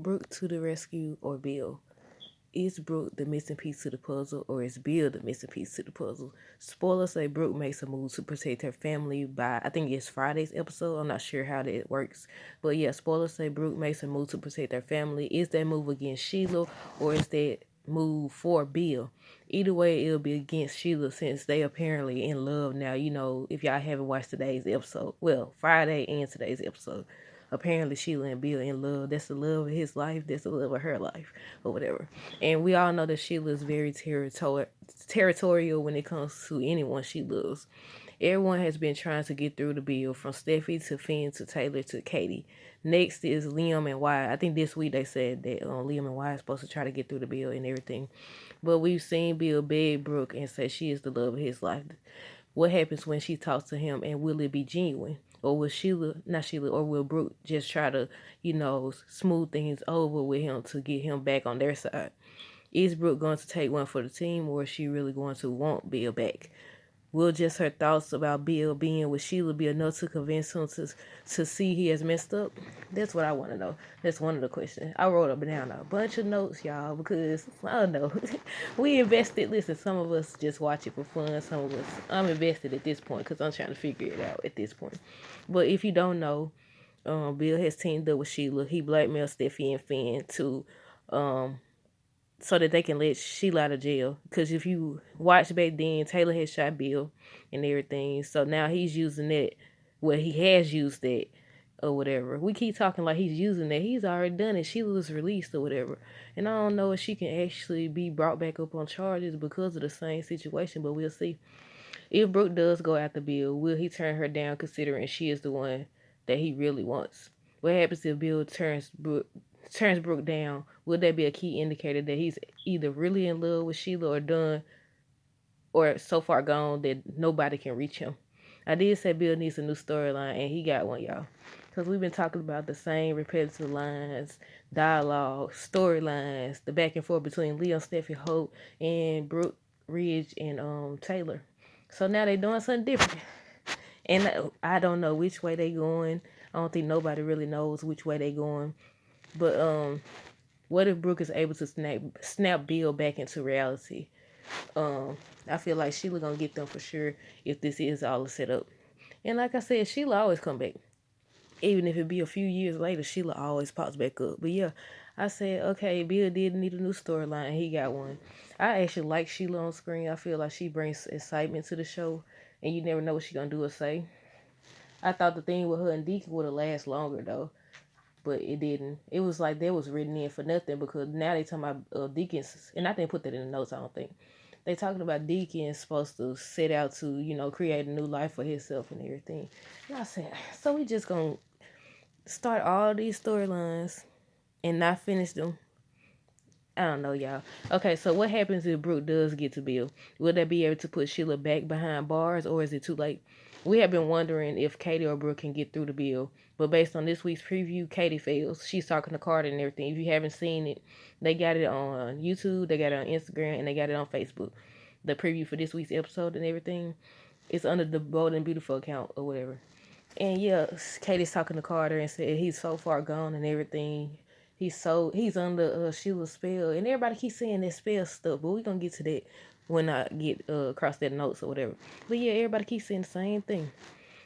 Brooke to the rescue or Bill? Is Brooke the missing piece to the puzzle, or is Bill the missing piece to the puzzle? Spoilers say Brooke makes a move to protect her family by, I think it's Friday's episode. I'm not sure how that works. But yeah, spoilers say Brooke makes a move to protect her family. Is that move against Sheila, or is that move for Bill? Either way, it'll be against Sheila since they apparently in love now. If y'all haven't watched today's episode, well, Friday and today's episode. Apparently Sheila and Bill in love. That's the love of his life. That's the love of her life, or whatever. And we all know that Sheila is very territorial when it comes to anyone she loves. Everyone has been trying to get through to Bill, from Steffi to Finn to Taylor to Katie. Next is Liam and Wyatt. I think this week they said that Liam and Wyatt are supposed to try to get through to Bill and everything. But we've seen Bill beg Brooke and say she is the love of his life. What happens when she talks to him, and will it be genuine? Or will not Sheila, or will Brooke just try to, smooth things over with him to get him back on their side? Is Brooke going to take one for the team, or is she really going to want Bill back? Will just her thoughts about Bill being with Sheila be enough to convince him to see he has messed up? That's what I want to know. That's one of the questions. I wrote up down a bunch of notes, y'all, because I don't know. We invested. Listen, some of us just watch it for fun. Some of us, I'm invested at this point because I'm trying to figure it out at this point. But if you don't know, Bill has teamed up with Sheila. He blackmailed Steffi and Finn to so that they can let Sheila out of jail. Because if you watch back then, Taylor had shot Bill and everything. So now he's using that. Well, he has used that or whatever. We keep talking like he's using that. He's already done it. Sheila was released or whatever. And I don't know if she can actually be brought back up on charges because of the same situation, but we'll see. If Brooke does go after Bill, will he turn her down considering she is the one that he really wants? What happens if Bill turns Brooke down? Would that be a key indicator that he's either really in love with Sheila or done, or so far gone that nobody can reach him? I did say Bill needs a new storyline, and he got one, y'all. Because we've been talking about the same repetitive lines, dialogue, storylines, the back and forth between Leon, Steffi, Hope, and Brooke, Ridge, and Taylor. So now they're doing something different. And I don't know which way they going. I don't think nobody really knows which way they going. But what if Brooke is able to snap Bill back into reality? I feel like Sheila gonna get them for sure if this is all a setup. And like I said, Sheila always come back. Even if it be a few years later, Sheila always pops back up. But yeah, I said, okay, Bill did need a new storyline. He got one. I actually like Sheila on screen. I feel like she brings excitement to the show, and you never know what she gonna do or say. I thought the thing with her and Deacon would have lasted longer though, but it didn't. It was like that was written in for nothing because now they talking about Deacon's, and I didn't put that in the notes. I don't think they talking about Deacon supposed to set out to create a new life for himself and everything. And I said, so we just gonna start all these storylines and not finish them? I don't know, y'all. Okay, so what happens if Brooke does get to Bill? Will they be able to put Sheila back behind bars, or is it too late? We have been wondering if Katie or Brooke can get through to Bill, but based on this week's preview, Katie fails. She's talking to Carter and everything. If you haven't seen it, they got it on YouTube, they got it on Instagram, and they got it on Facebook. The preview for this week's episode and everything, it's under the Bold and Beautiful account or whatever. And yeah, Katie's talking to Carter and said he's so far gone and everything. He's under Sheila's spell, and everybody keeps saying that spell stuff. But we're gonna get to that when I get across that notes or whatever. But yeah, everybody keeps saying the same thing.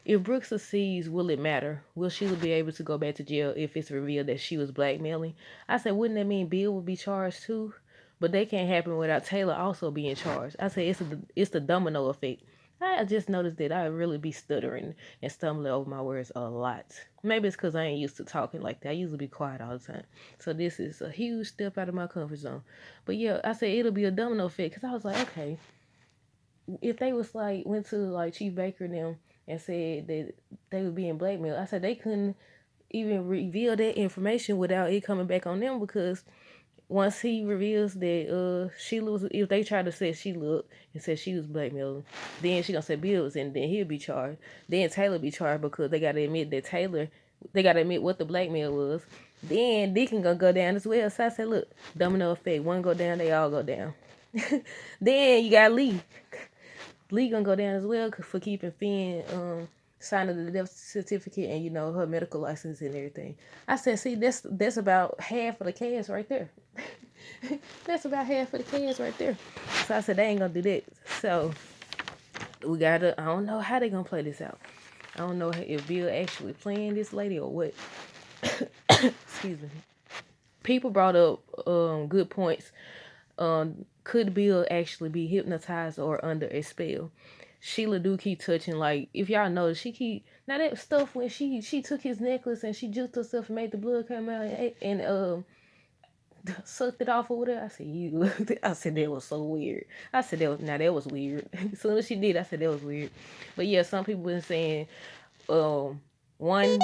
If Brooke succeeds, will it matter? Will Sheila be able to go back to jail if it's revealed that she was blackmailing? I said, wouldn't that mean Bill would be charged too? But that can't happen without Taylor also being charged. I said it's the domino effect. I just noticed that I really be stuttering and stumbling over my words a lot. Maybe it's because I ain't used to talking like that. I usually be quiet all the time. So this is a huge step out of my comfort zone. But yeah, I said it'll be a domino effect because I was like, okay, if they was like went to like Chief Baker and them and said that they were being blackmailed, I said they couldn't even reveal that information without it coming back on them, because once he reveals that Sheila was, if they try to say Sheila up and said she was blackmailing, then she gonna say Bill was, and then he'll be charged. Then Taylor be charged because they gotta admit that they gotta admit what the blackmail was. Then Deacon gonna go down as well. So I said, look, domino effect. One go down, they all go down. Then you got Lee. Lee gonna go down as well for keeping Finn signing the death certificate and her medical license and everything. I said, see, that's about half of the cast right there. That's about half of the cast right there. So I said they ain't gonna do that. So we gotta. I don't know how they gonna play this out. I don't know if Bill actually playing this lady or what. Excuse me. People brought up good points. Could Bill actually be hypnotized or under a spell? Sheila do keep touching, like, if y'all notice, she keep now that stuff when she took his necklace and she juked herself and made the blood come out and sucked it off or whatever. I said, you I said that was so weird. I said that was weird. As soon as she did, I said that was weird. But yeah, some people been saying one,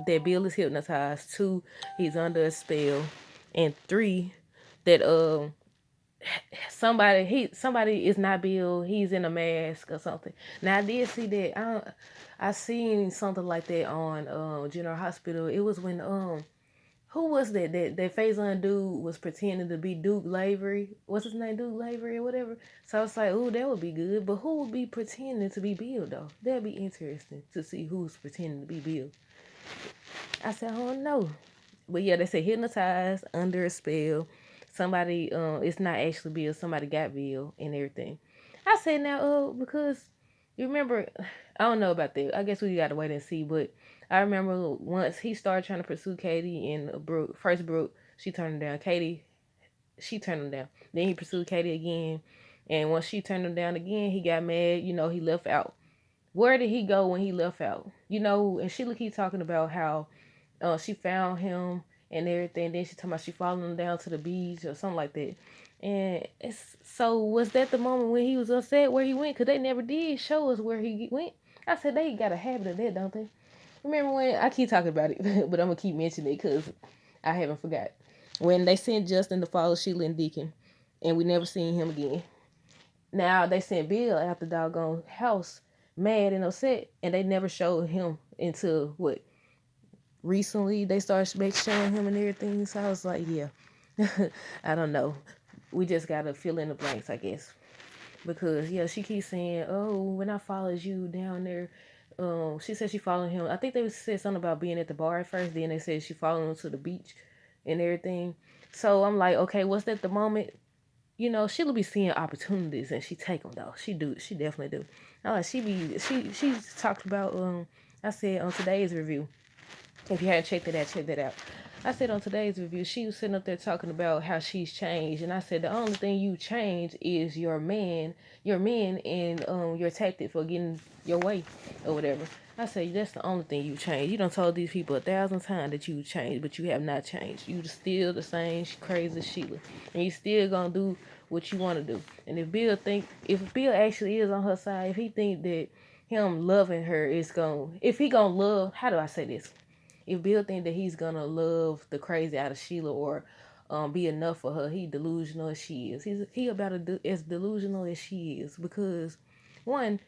that Bill is hypnotized, two, he's under a spell, and three, that somebody is not Bill, he's in a mask or something. Now I did see that. I seen something like that on General Hospital. It was when who was that Faison dude was pretending to be Duke Lavery. What's his name? Duke Lavery or whatever. So I was like, oh, that would be good. But who would be pretending to be Bill though? That'd be interesting to see who's pretending to be Bill. I said, I don't know. But yeah, they say hypnotized, under a spell. Somebody, it's not actually Bill. Somebody got Bill and everything. I said now, because you remember, I don't know about that. I guess we gotta wait and see. But I remember once he started trying to pursue Katie and Brooke. First Brooke, she turned him down. Katie, she turned him down. Then he pursued Katie again. And once she turned him down again, he got mad. He left out. Where did he go when he left out? And Sheila keep talking about how she found him and everything. Then she talking about she followed him down to the beach or something like that. And so was that the moment when he was upset where he went? Because they never did show us where he went. I said they got a habit of that, don't they? Remember when I keep talking about it, but I'm gonna keep mentioning it because I haven't forgot. When they sent Justin to follow Sheila and Deacon, and we never seen him again. Now they sent Bill out the doggone house, mad and upset, and they never showed him until what? Recently they started showing him and everything. So I was like, yeah, I don't know. We just gotta fill in the blanks, I guess. Because yeah, she keeps saying, oh, when I followed you down there, she said she followed him. I think they said something about being at the bar at first. Then they said she followed him to the beach and everything. So I'm like, okay, was that the moment? She'll be seeing opportunities and she take them though. She definitely do. I like she talked about I said on today's review. If you haven't checked it out, check that out. I said on today's review, she was sitting up there talking about how she's changed, and I said the only thing you changed is your men, and your tactic for getting your way or whatever. I said that's the only thing you changed. You done told these people 1,000 times that you changed, but you have not changed. You still the same crazy Sheila, and you still gonna do what you want to do. And if Bill actually is on her side, if he think that him loving her if he gonna love, how do I say this? If Bill think that he's gonna love the crazy out of Sheila or be enough for her, he delusional as she is. He about as delusional as she is because one,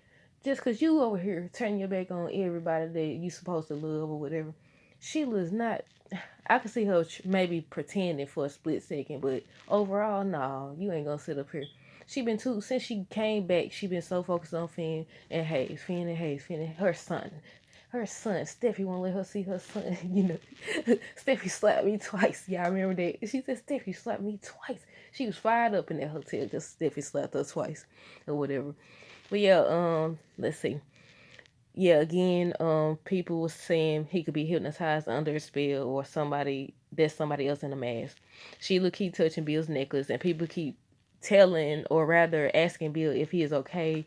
just cause you over here turning your back on everybody that you supposed to love or whatever, Sheila is not. I can see her maybe pretending for a split second, but overall, no, you ain't gonna sit up here. She been too since she came back. She been so focused on Finn and Hayes, her son. Her son, Steffi won't let her see her son. Steffi slapped me twice. Y'all remember that? She said Steffi slapped me twice. She was fired up in that hotel because Steffi slapped her twice or whatever. But yeah, let's see. Yeah, again, people was saying he could be hypnotized under a spell or somebody else in a mask. Sheila keep touching Bill's necklace and people keep telling or rather asking Bill if he is okay.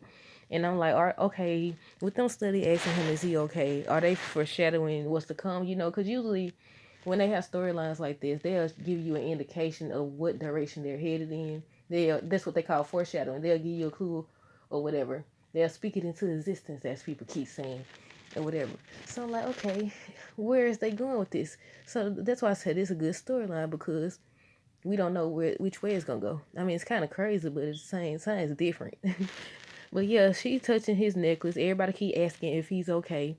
And I'm like, okay, with them study asking him, is he okay? Are they foreshadowing what's to come? Because usually when they have storylines like this, they'll give you an indication of what direction they're headed in. That's what they call foreshadowing. They'll give you a clue or whatever. They'll speak it into existence, as people keep saying, or whatever. So I'm like, okay, where is they going with this? So that's why I said it's a good storyline because we don't know which way it's gonna go. I mean, it's kind of crazy, but at the same time, it's different. But yeah, she touching his necklace. Everybody keep asking if he's okay.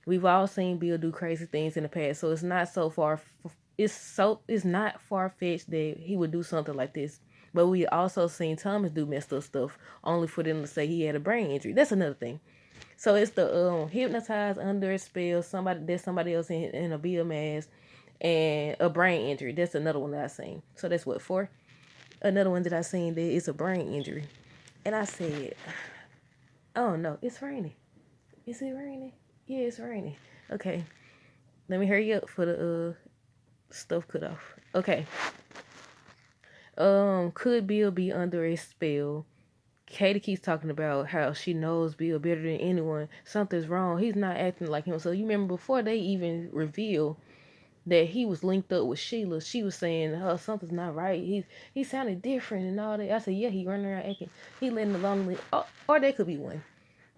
We've all seen Bill do crazy things in the past, so it's not so far. It's not far fetched that he would do something like this. But we also seen Thomas do messed up stuff, only for them to say he had a brain injury. That's another thing. So it's the hypnotized under a spell, somebody else in a Bill mask, and a brain injury. That's another one that I seen. So that's what, four. Another one that I seen that is a brain injury. And I said, oh no, it's raining. Is it raining? Yeah, it's raining. Okay. Let me hurry up for the stuff cut off. Okay. Could Bill be under a spell? Katie keeps talking about how she knows Bill better than anyone. Something's wrong. He's not acting like him. So you remember before they even revealed that he was linked up with Sheila, she was saying, "Oh, something's not right. He sounded different and all that." I said, "Yeah, he running around acting. He letting the lonely. Or that could be one.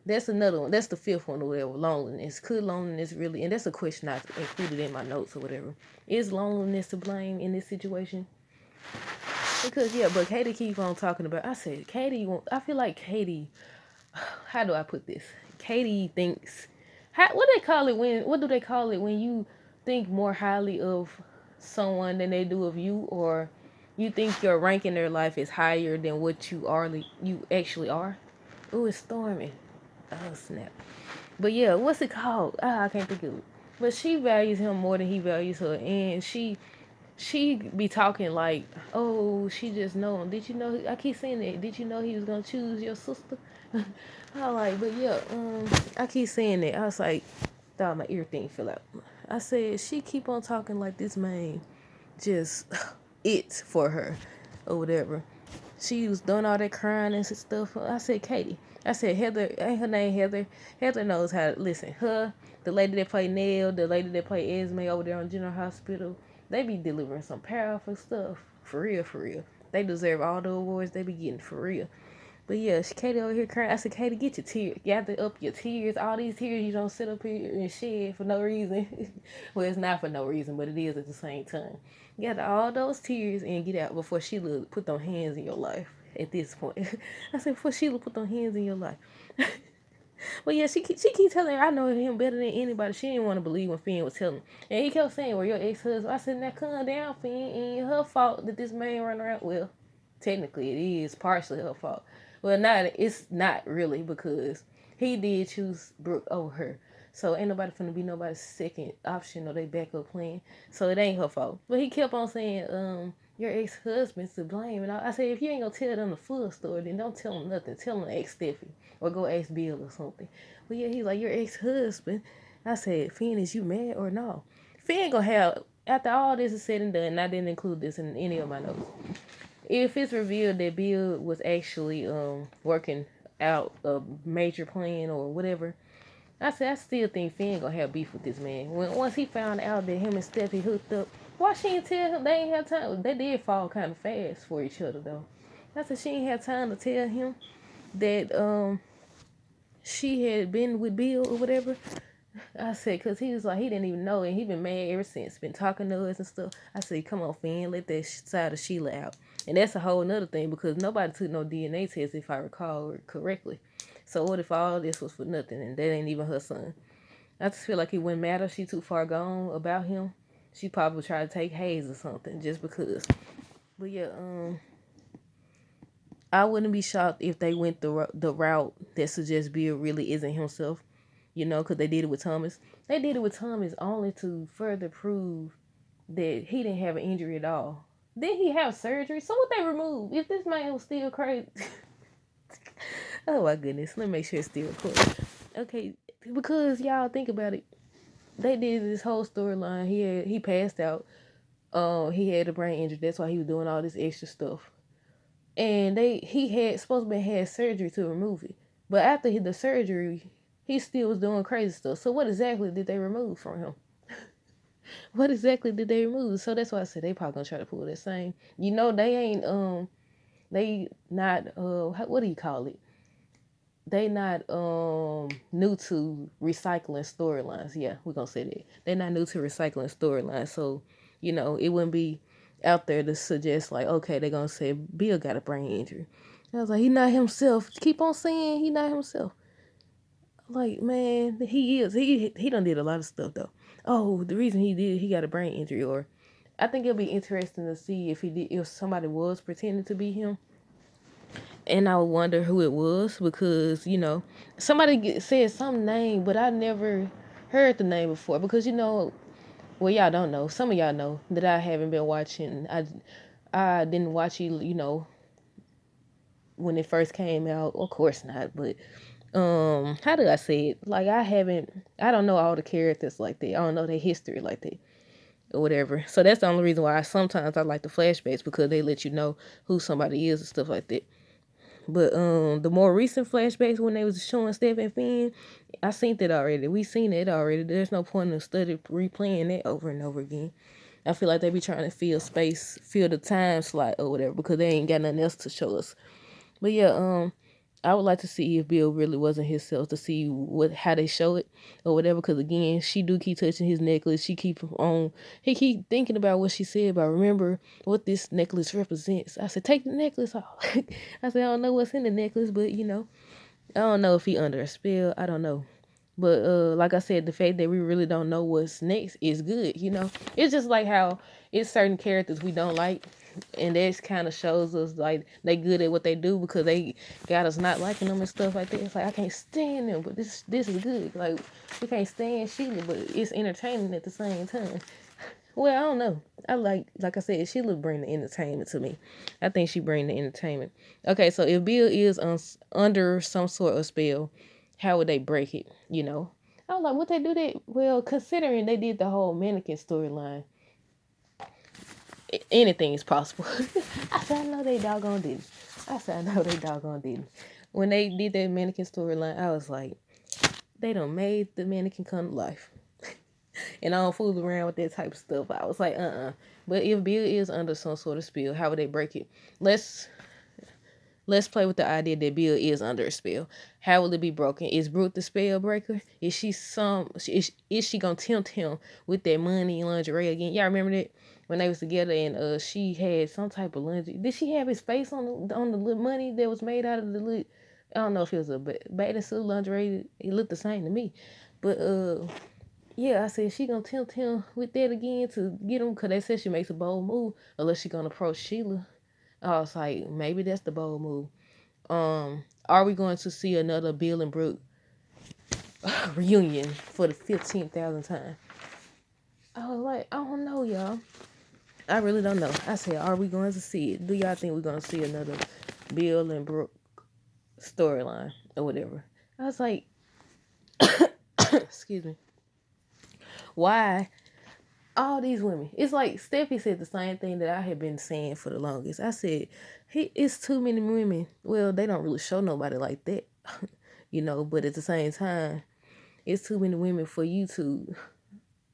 That's another one. That's the fifth one or whatever. Loneliness. Could loneliness really? And that's a question I included in my notes or whatever. Is loneliness to blame in this situation? Because yeah, but Katie keep on talking about. I said Katie. I feel like Katie. How do I put this? Katie thinks. What they call it when? What do they call it when you think more highly of someone than they do of you, or you think your rank in their life is higher than what you are? You actually are. Ooh, it's storming. Oh snap! But yeah, what's it called? I can't think of it. But she values him more than he values her, and she be talking like, oh, she just know him. Did you know? I keep saying that. Did you know he was gonna choose your sister? I like, but yeah, I keep saying that. I was like, thought my ear thing fell out. I said she keep on talking like this man just it for her or whatever. She was doing all that crying and stuff. I said, Katie. I said, Heather, ain't her name Heather? Heather knows how to listen. Her, the lady that played Nell, the lady that played Esme over there on General Hospital, they be delivering some powerful stuff. For real, for real. They deserve all the awards they be getting, for real. But yeah, Katie over here crying. I said, Katie, get your tears. Gather up your tears. All these tears you don't sit up here and shed for no reason. Well, it's not for no reason, but it is at the same time. Gather all those tears and get out before Sheila put them hands in your life at this point. I said, before Sheila put them hands in your life. But yeah, she keep telling her, I know him better than anybody. She didn't want to believe when Finn was telling. And he kept saying, well, your ex-husband. I said, now calm down, Finn. It ain't her fault that this man run around. Well, technically it is partially her fault. Well, it's not really because he did choose Brooke over her. So ain't nobody finna be nobody's second option or they backup plan. So it ain't her fault. But he kept on saying, your ex-husband's to blame. And I said, if you ain't gonna tell them the full story, then don't tell them nothing. Tell them to ask Steffi or go ask Bill or something. But yeah, he's like, your ex-husband. I said, Finn, is you mad or no? Finn gonna have, after all this is said and done, and I didn't include this in any of my notes. If it's revealed that Bill was actually working out a major plan or whatever, I said I still think Finn gonna have beef with this man. Once he found out that him and Steffi hooked up, why she ain't tell him? They ain't have time. They did fall kind of fast for each other though. I said she ain't have time to tell him that she had been with Bill or whatever. I said, because he was like, he didn't even know, and he been mad ever since, been talking to us and stuff. I said, come on, Finn, let that side of Sheila out. And that's a whole nother thing, because nobody took no DNA test, if I recall correctly. So what if all this was for nothing, and that ain't even her son? I just feel like it wouldn't matter. She too far gone about him. She probably tried to take Hayes or something, just because. But yeah, I wouldn't be shocked if they went the route that suggests Bill really isn't himself. You know, because they did it with Thomas. They did it with Thomas only to further prove that he didn't have an injury at all. Did he have surgery? So what they removed? If this man was still crazy. Oh my goodness. Let me make sure it's still recording. Okay, because y'all think about it. They did this whole storyline. He passed out. He had a brain injury. That's why he was doing all this extra stuff. And he had supposed to had surgery to remove it. But after the surgery, he still was doing crazy stuff. So what exactly did they remove from him? What exactly did they remove? So that's why I said they probably gonna try to pull that same. You know, they ain't they not what do you call it? They not new to recycling storylines. Yeah, we're gonna say that. They're not new to recycling storylines. So, you know, it wouldn't be out there to suggest like, okay, they're gonna say Bill got a brain injury. I was like, he not himself. Keep on saying he not himself. Like, man, he is. He done did a lot of stuff though. Oh, the reason he got a brain injury, or I think it'll be interesting to see if if somebody was pretending to be him. And I wonder who it was because, somebody said some name, but I never heard the name before because, well, y'all don't know. Some of y'all know that I haven't been watching. I didn't watch it, when it first came out. Of course not, but how do I say it? Like I don't know all the characters like that. I don't know their history like that or whatever. So that's the only reason why sometimes I like the flashbacks because they let you know who somebody is and stuff like that. But the more recent flashbacks when they was showing Steph and Finn, I seen that already. We seen it already. There's no point in replaying it over and over again. I feel like they be trying to fill the time slot or whatever because they ain't got nothing else to show us. But yeah, I would like to see if Bill really wasn't himself to see how they show it or whatever. Because again, she do keep touching his necklace. He keep thinking about what she said about remember what this necklace represents. I said, take the necklace off. I said, I don't know what's in the necklace, but I don't know if he under a spell. I don't know. But like I said, the fact that we really don't know what's next is good. It's just like how it's certain characters we don't like, and that kind of shows us like they good at what they do because they got us not liking them and stuff like that. It's like I can't stand them, but this is good. Like we can't stand Sheila, but it's entertaining at the same time. Well, I don't know. I like I said, Sheila bring the entertainment to me. I think she bring the entertainment. Okay, so if Bill is under some sort of spell, how would they break it? I was like, would they do that? Well, considering they did the whole mannequin storyline, anything is possible. I said, I know they doggone didn't. I said, I know they doggone didn't. When they did that mannequin storyline, I was like, they done made the mannequin come to life. And I don't fool around with that type of stuff. I was like, But if Bill is under some sort of spell, how would they break it? Let's play with the idea that Bill is under a spell. How will it be broken? Is Brooke the spell breaker? Is she gonna tempt him with that money and lingerie again? Y'all remember that when they was together and she had some type of lingerie? Did she have his face on the little money that was made out of the little? I don't know if it was a bathing suit lingerie. It looked the same to me, but yeah, I said she gonna tempt him with that again to get him because they said she makes a bold move unless she gonna approach Sheila. I was like, maybe that's the bold move. Are we going to see another Bill and Brooke reunion for the 15,000th time? I was like, I don't know, y'all. I really don't know. I said, are we going to see it? Do y'all think we're going to see another Bill and Brooke storyline or whatever? I was like, excuse me. Why all these women? It's like Steffi said the same thing that I had been saying for the longest. I said, it's too many women. Well, they don't really show nobody like that, but at the same time, it's too many women for you to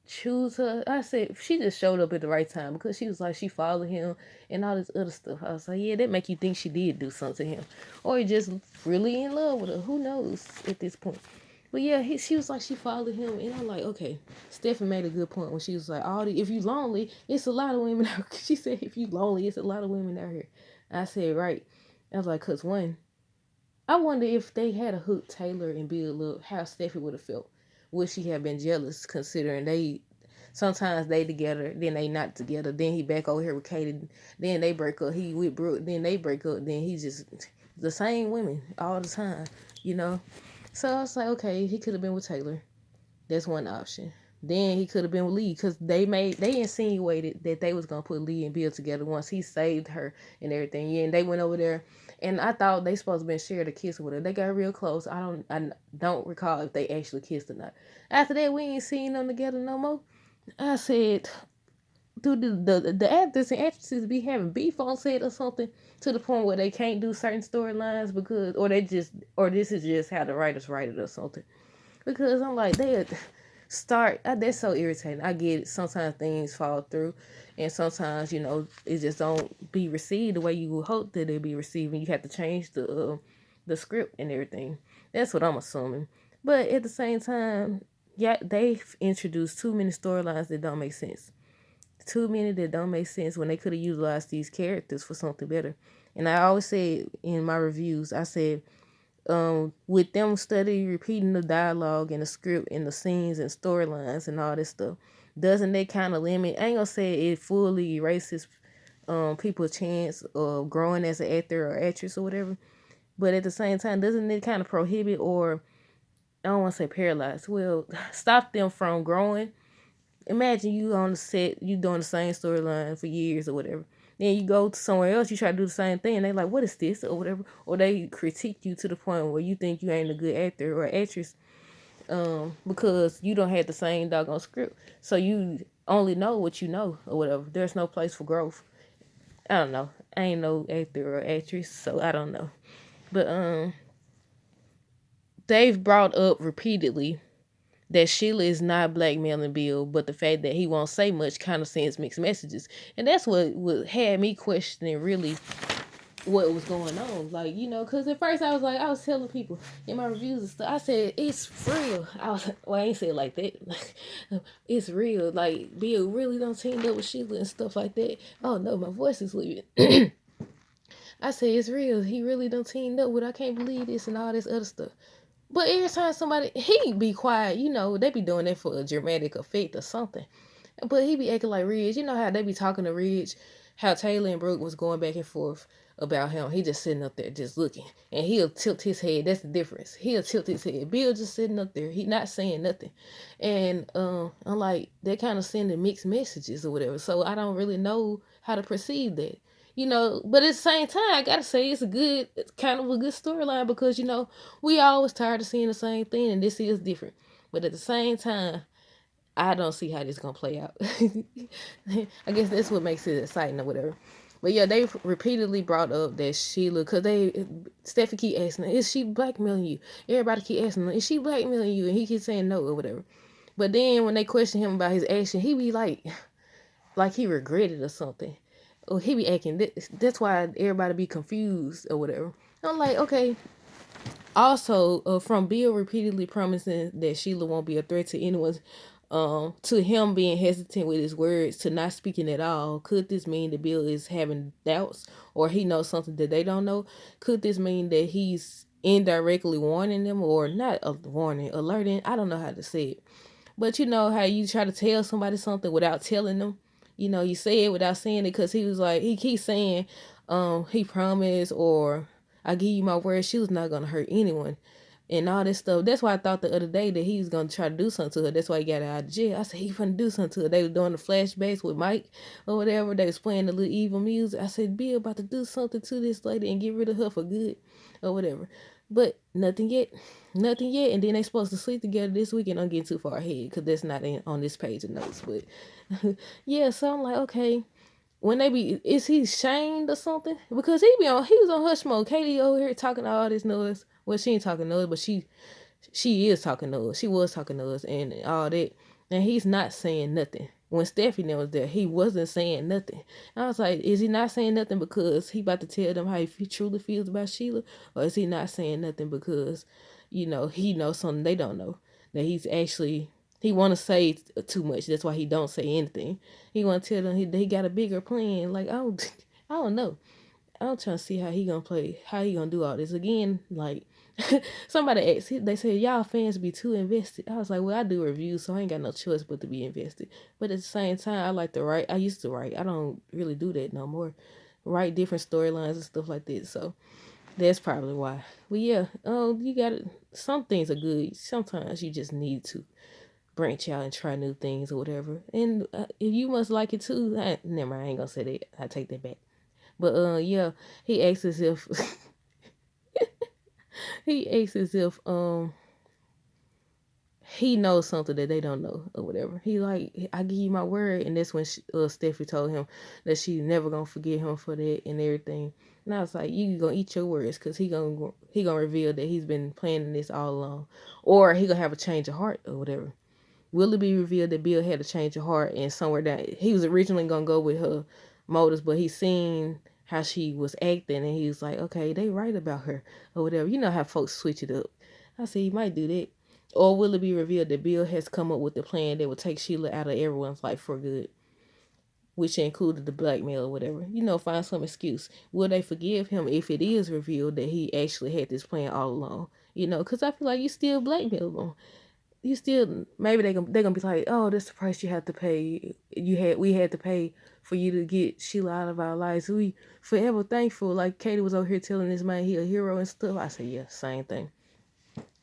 choose her. I said, she just showed up at the right time because she was like, she followed him and all this other stuff. I was like, yeah, that make you think she did do something to him. Or he just really in love with her. Who knows at this point? But yeah, she was like, she followed him, and I'm like, okay. Stephanie made a good point when she was like, if you lonely, it's a lot of women out. She said, if you lonely, it's a lot of women out here. I said, right. I was like, cause one, I wonder if they had a hook Taylor and Bill up, how Stephanie would have felt. Would she have been jealous, considering sometimes they together, then they not together, then he back over here with Katie, then they break up, he with Brooke, then they break up, then he just the same women all the time, you know. So I was like, okay, he could have been with Taylor. That's one option. Then he could have been with Lee because they insinuated that they was gonna put Lee and Bill together once he saved her and everything. Yeah, and they went over there, and I thought they supposed to been shared a kiss with her. They got real close. I don't recall if they actually kissed or not. After that, we ain't seen them together no more. I said, do the actors and actresses be having beef on set or something to the point where they can't do certain storylines because, or this is just how the writers write it or something. Because I'm like, that's so irritating. I get it. Sometimes things fall through, and sometimes it just don't be received the way you would hope that it be received, and you have to change the script and everything. That's what I'm assuming. But at the same time, yeah, they've introduced too many storylines that don't make sense. Too many that don't make sense when they could have utilized these characters for something better. And I always say in my reviews, I said, with them study repeating the dialogue and the script and the scenes and storylines and all this stuff, doesn't that kind of limit? I ain't gonna say it fully erases people's chance of growing as an actor or actress or whatever, But at the same time, doesn't it kind of prohibit, or I don't want to say paralyze, well, stop them from growing? Imagine you on the set, you doing the same storyline for years or whatever. Then you go to somewhere else, you try to do the same thing, and they like, what is this or whatever, or they critique you to the point where you think you ain't a good actor or actress, because you don't have the same doggone script. So you only know what you know or whatever. There's no place for growth. I don't know. I ain't no actor or actress, so I don't know. But they've brought up repeatedly that Sheila is not blackmailing Bill, but the fact that he won't say much kind of sends mixed messages. And that's what had me questioning really what was going on. Like, because at first I was telling people in my reviews and stuff, I said, it's real. I ain't say it like that. It's real. Like, Bill really don't team up with Sheila and stuff like that. Oh no, my voice is leaving. I said, it's real. He really don't team up with, I can't believe this and all this other stuff. But every time he be quiet, they be doing that for a dramatic effect or something. But he be acting like Ridge. You know how they be talking to Ridge, how Taylor and Brooke was going back and forth about him. He just sitting up there just looking. And he'll tilt his head. That's the difference. He'll tilt his head. Bill just sitting up there. He not saying nothing. And I'm like, they kind of sending mixed messages or whatever. So I don't really know how to perceive that. But at the same time, I gotta say it's kind of a good storyline, because we always tired of seeing the same thing, and this is different. But at the same time, I don't see how this gonna play out. I guess that's what makes it exciting or whatever. But yeah, they repeatedly brought up that Sheila, because Steffi keep asking her, is she blackmailing you? Everybody keep asking her, is she blackmailing you? And he keeps saying no or whatever. But then when they question him about his action, he be like he regretted or something. Or he be acting. That's why everybody be confused or whatever. I'm like, okay. Also, from Bill repeatedly promising that Sheila won't be a threat to anyone, to him being hesitant with his words, to not speaking at all, could this mean that Bill is having doubts, or he knows something that they don't know? Could this mean that he's indirectly warning them, or not a warning, alerting? I don't know how to say it. But you know how you try to tell somebody something without telling them? You say it without saying it, because he was like, he keeps saying, he promised, or I give you my word, she was not going to hurt anyone. And all this stuff. That's why I thought the other day that he was going to try to do something to her. That's why he got her out of jail. I said, he finna do something to her. They were doing the flashbacks with Mike or whatever. They was playing the little evil music. I said, Bill about to do something to this lady and get rid of her for good or whatever. But nothing yet. Nothing yet. And then they supposed to sleep together this weekend. I'm getting too far ahead because that's not on this page of notes. But yeah, so I'm like, okay. When is he shamed or something? Because he was on hush mode. Katie over here talking all this noise. Well, she ain't talking noise, but she is talking noise. She was talking noise and all that. And he's not saying nothing. When Stephanie was there, he wasn't saying nothing. I was like, is he not saying nothing because he about to tell them how he truly feels about Sheila? Or is he not saying nothing because, he knows something they don't know? That he want to say too much. That's why he don't say anything. He want to tell them he got a bigger plan. Like, I don't know. I'm trying to see how he gonna play, how he gonna do all this again. Like, somebody asked, they said y'all fans be too invested. I was like, well, I do reviews, so I ain't got no choice but to be invested. But at the same time, I like to write. I used to write. I don't really do that no more. Write different storylines and stuff like that. So that's probably why. But yeah, you got it. Some things are good. Sometimes you just need to branch out and try new things or whatever. And if you must like it too, never mind, I ain't gonna say that. I take that back. But yeah, he acts as if he knows something that they don't know or whatever. He like, I give you my word, and that's when Steffi told him that she's never gonna forget him for that and everything. And I was like, you gonna eat your words, because he gonna reveal that he's been planning this all along, or he gonna have a change of heart or whatever. Will it be revealed that Bill had a change of heart, and somewhere down he was originally gonna go with her motives, but he seen how she was acting, and he was like, okay, they right about her or whatever. You know how folks switch it up. I said he might do that. Or will it be revealed that Bill has come up with the plan that would take Sheila out of everyone's life for good, which included the blackmail or whatever? Find some excuse. Will they forgive him if it is revealed that he actually had this plan all along? Because I feel like you still blackmail him. you still, maybe they gonna be like, oh, that's the price you have to pay. We had to pay for you to get Sheila out of our lives. We forever thankful. Like Katie was over here telling this man he a hero and stuff. I said, yeah, same thing.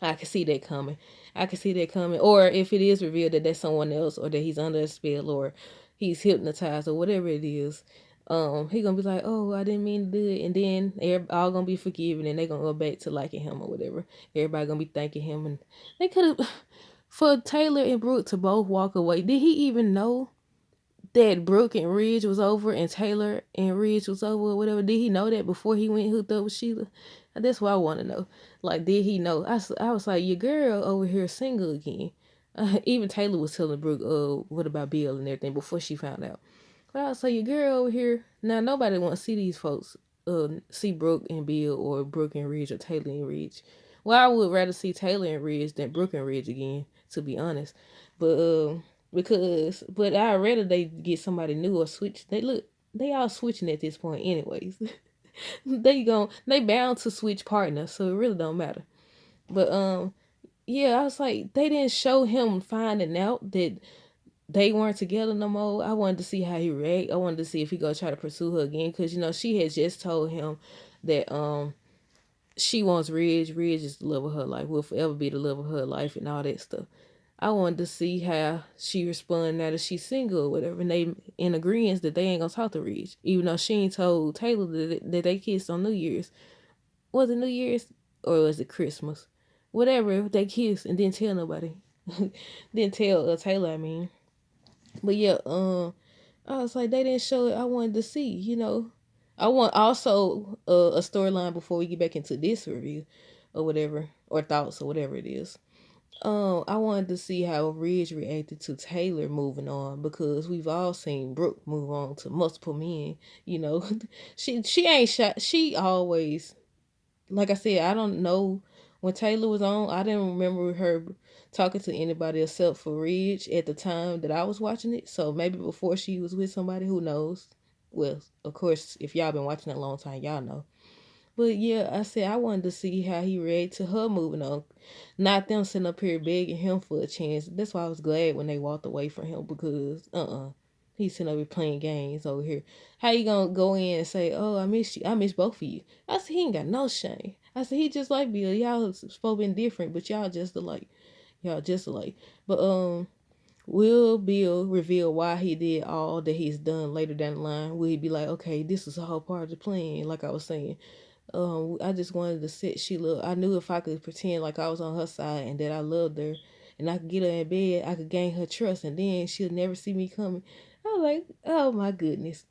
I can see that coming. I can see that coming. Or if it is revealed that that's someone else, or that he's under a spell, or he's hypnotized, or whatever it is, he gonna be like, "Oh, I didn't mean to do it," and then everybody all gonna be forgiven, and they gonna go back to liking him or whatever. Everybody gonna be thanking him, and they could have. For Taylor and Brooke to both walk away, did he even know that Brooke and Ridge was over and Taylor and Ridge was over or whatever? Did he know that before he went and hooked up with Sheila? That's what I want to know. Like, did he know? I was like, your girl over here single again. Even Taylor was telling Brooke, what about Bill and everything before she found out. But I was like, your girl over here. Now, nobody want to see these folks see Brooke and Bill or Brooke and Ridge or Taylor and Ridge. Well, I would rather see Taylor and Ridge than Brooke and Ridge again, to be honest. But but I'd rather they get somebody new or switch. They all switching at this point anyways. They bound to switch partners, so it really don't matter. But yeah, I was like, they didn't show him finding out that they weren't together no more. I wanted to see how he react. I wanted to see if he gonna try to pursue her again, because she had just told him that she wants Ridge. Ridge is the love of her life, will forever be the love of her life, and all that stuff. I wanted to see how she respond now that she's single or whatever, and they in agreement that they ain't gonna talk to Ridge, even though she ain't told Taylor that they kissed on New Year's. Was it New Year's or was it Christmas? Whatever, they kissed and didn't tell nobody. Didn't tell Taylor, I mean. But yeah, I was like, they didn't show it. I wanted to see. I want also a storyline before we get back into this review or whatever, or thoughts or whatever it is. I wanted to see how Ridge reacted to Taylor moving on, because we've all seen Brooke move on to multiple men. She ain't shot. She always, like I said, I don't know when Taylor was on. I didn't remember her talking to anybody except for Ridge at the time that I was watching it. So maybe before she was with somebody, who knows? Well, of course, if y'all been watching it a long time, y'all know. But yeah, I said I wanted to see how he reacted to her moving on. Not them sitting up here begging him for a chance. That's why I was glad when they walked away from him, because he's sitting up here playing games over here. How you gonna go in and say, "Oh, I miss you. I miss both of you"? I said he ain't got no shame. I said he just like Bill. Y'all supposed to be different, but y'all just alike. Y'all just alike. But will Bill reveal why he did all that he's done later down the line? Will he be like, okay, this is all part of the plan, like I was saying? I just wanted to set Sheila. I knew if I could pretend like I was on her side and that I loved her, and I could get her in bed, I could gain her trust, and then she'll never see me coming. I was like, oh my goodness.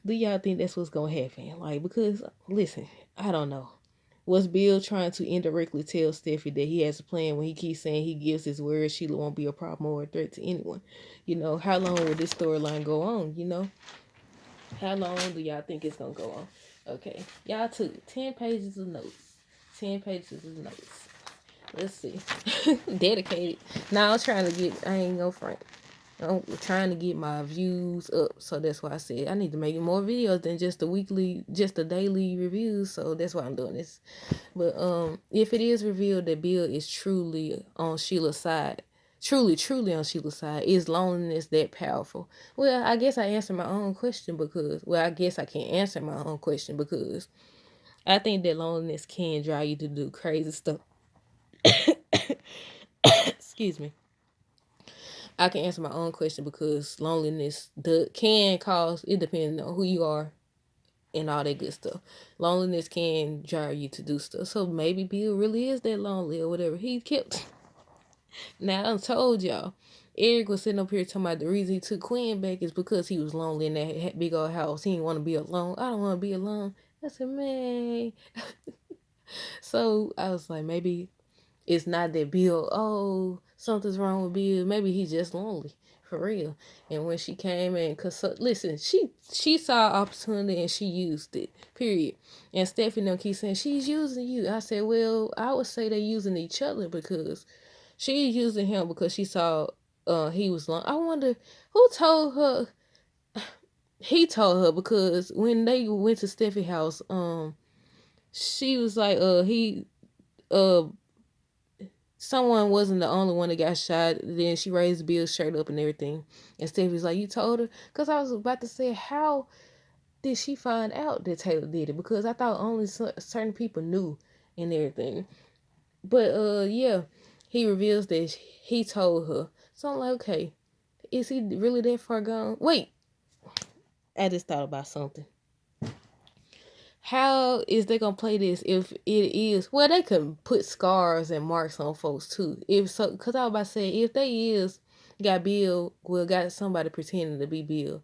Do y'all think that's what's gonna happen? Like, because listen, I don't know. Was Bill trying to indirectly tell Steffi that he has a plan when he keeps saying he gives his word Sheila won't be a problem or a threat to anyone? How long will this storyline go on? How long do y'all think it's gonna go on? Okay, y'all took 10 pages of notes. 10 pages of notes. Let's see. Dedicated. Now I ain't no front. I'm trying to get my views up, so that's why I said I need to make more videos than just the daily reviews. So that's why I'm doing this. But if it is revealed that Bill is truly on Sheila's side, truly on Sheila's side, is loneliness that powerful? Well, I guess I answered my own question I guess I can't answer my own question, because I think that loneliness can drive you to do crazy stuff. Excuse me. I can answer my own question, because loneliness can cause, it depends on who you are and all that good stuff. Loneliness can drive you to do stuff. So maybe Bill really is that lonely or whatever. He kept. Now I told y'all, Eric was sitting up here talking about the reason he took Quinn back is because he was lonely in that big old house. He didn't want to be alone. I don't want to be alone. I said, man. So I was like, maybe it's not that Bill, oh, something's wrong with Bill. Maybe he's just lonely, for real. And when she came in, listen, she saw opportunity and she used it, period. And Stephanie keep saying, she's using you. I said, well, I would say they're using each other, because she's using him because she saw he was long. I wonder who told her. He told her, because when they went to Steffi's house, she was like, he someone wasn't the only one that got shot. Then she raised Bill's shirt up and everything. And Stephanie's like, you told her? Because I was about to say, how did she find out that Taylor did it? Because I thought only certain people knew and everything. But yeah, he reveals that he told her. So I'm like, okay, is he really that far gone? Wait, I just thought about something. How is they gonna play this if it is? Well, they could put scars and marks on folks too. If so, cause I was about to say if they is got Bill, well, got somebody pretending to be Bill.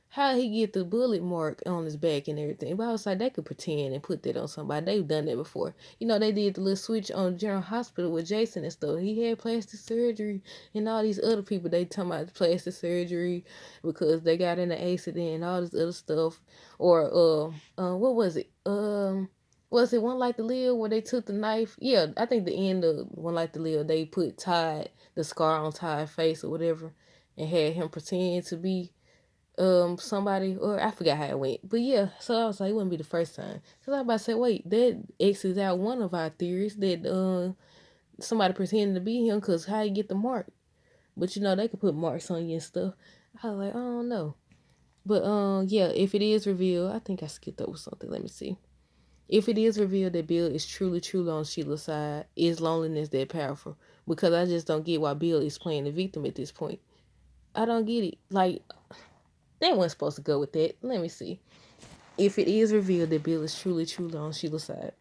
How he get the bullet mark on his back and everything? But I was like, they could pretend and put that on somebody. They've done that before. You know, they did the little switch on General Hospital with Jason and stuff. He had plastic surgery, and all these other people they talking about plastic surgery because they got in an accident and all this other stuff. Or what was it? Was it One Life to Live where they took the knife? Yeah, I think the end of One Life to Live, they put the scar on Ty's face or whatever, and had him pretend to be somebody, or I forgot how it went, but yeah. So I was like, it wouldn't be the first time, because I was about to say, wait, that X's out one of our theories that somebody pretending to be him, because how you get the mark? But you know, they could put marks on you and stuff. I was like, I don't know. But yeah, if it is revealed, I think I skipped over something. Let me see. If it is revealed that Bill is truly on Sheila's side, is loneliness that powerful? Because I just don't get why Bill is playing the victim at this point. I don't get it. Like, they weren't supposed to go with that. Let me see. If it is revealed that Bill is truly on Sheila's side,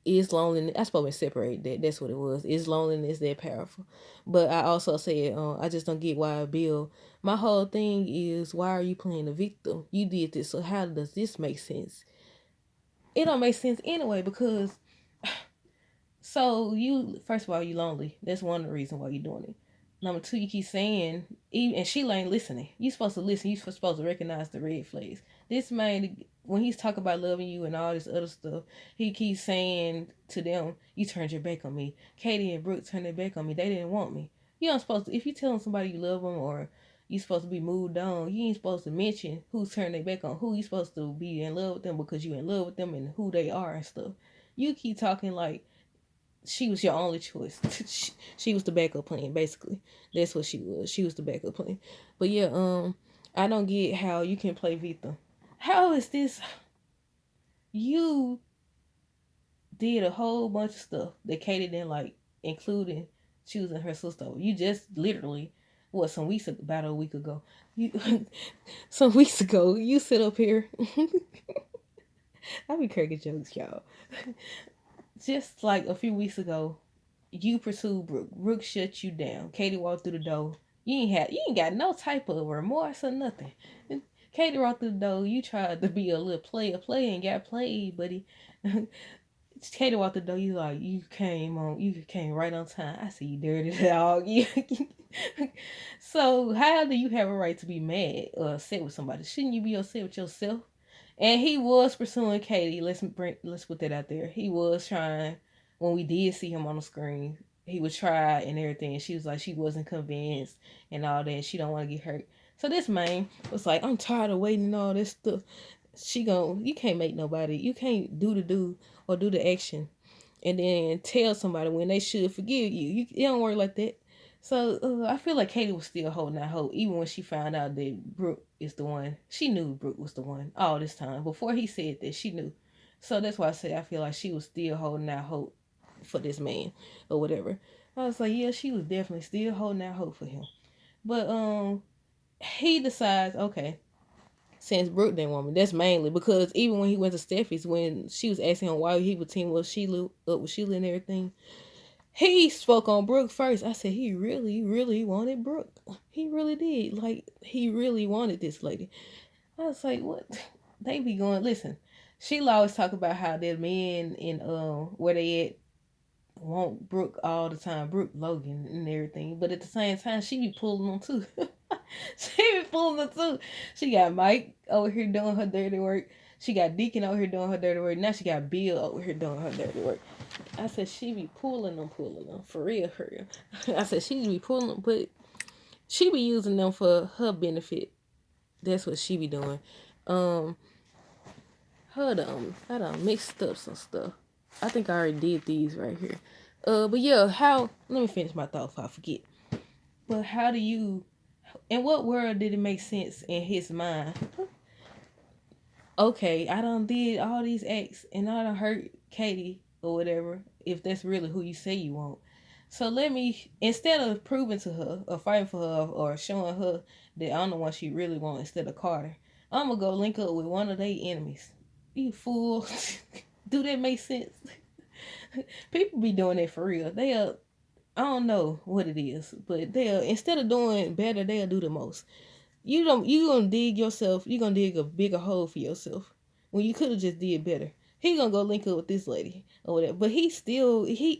is loneliness? I supposed to separate that. That's what it was. Is loneliness that powerful? But I also said, I just don't get why Bill. My whole thing is, why are you playing the victim? You did this, so how does this make sense? It don't make sense anyway, because so you, first of all, you lonely. That's one of the reasons why you're doing it. Number two, you keep saying, and Sheila ain't listening. You supposed to listen. You supposed to recognize the red flags. This man, when he's talking about loving you and all this other stuff, he keeps saying to them, "You turned your back on me." Katie and Brooke turned their back on me. They didn't want me. You don't supposed to. If you telling somebody you love them or you supposed to be moved on, you ain't supposed to mention who's turned their back on who. You supposed to be in love with them because you in love with them and who they are and stuff. You keep talking like she was your only choice. She was the backup plan, basically. That's what she was. She was the backup plan. But yeah, I don't get how you can play victim. How is this? You did a whole bunch of stuff that Katie didn't like, including choosing her sister. You just literally, what, some weeks ago, about a week ago, you some weeks ago, you sit up here. I be cracking jokes, y'all. Just like a few weeks ago, you pursued Brooke. Brooke shut you down. Katie walked through the door. You ain't got no type of remorse or nothing. Katie walked through the door. You tried to be a little player and got played, buddy. Katie walked the door. You came right on time. I see you dirty dog. So how do you have a right to be mad or upset with somebody? Shouldn't you be upset with yourself? And he was pursuing Katie. Let's put that out there. He was trying. When we did see him on the screen, he would try and everything. And she was like, she wasn't convinced and all that. She don't want to get hurt. So this man was like, I'm tired of waiting and all this stuff. You can't make nobody. You can't do or do the action and then tell somebody when they should forgive you. It don't work like that. So I feel like Katie was still holding out hope, even when she found out that Brooke is the one. She knew Brooke was the one all this time. Before he said that, she knew. So that's why I say I feel like she was still holding out hope for this man or whatever. I was like, yeah, she was definitely still holding out hope for him. But he decides, okay, since Brooke didn't want me, that's mainly because even when he went to Steffi's, when she was asking him why he would team with Sheila and everything, he spoke on Brooke first. I said he really, really wanted Brooke. He really did. Like, he really wanted this lady. I was like, what? They be going, listen, Sheila always talk about how that men in where they at want Brooke all the time, Brooke Logan and everything. But at the same time, she be pulling them too. She be pulling them too. She got Mike over here doing her dirty work. She got Deacon over here doing her dirty work. Now she got Bill over here doing her dirty work. I said she be pulling them for real. I said she be pulling them, but she be using them for her benefit. That's what she be doing. Hold on, I done mixed up some stuff. I think I already did these right here. But yeah, how? Let me finish my thought before I forget. But how do you? In what world did it make sense in his mind? Okay, I done did all these acts and I done hurt Katie or whatever. If that's really who you say you want, so let me, instead of proving to her or fighting for her or showing her that I'm the one she really wants instead of Carter, I'm gonna go link up with one of their enemies. You fool! Do that make sense? People be doing that for real. They'll, I don't know what it is, but they'll, instead of doing better, they'll do the most. You gonna dig yourself, you gonna dig a bigger hole for yourself when you could have just did better. He gonna go link up with this lady or whatever, but he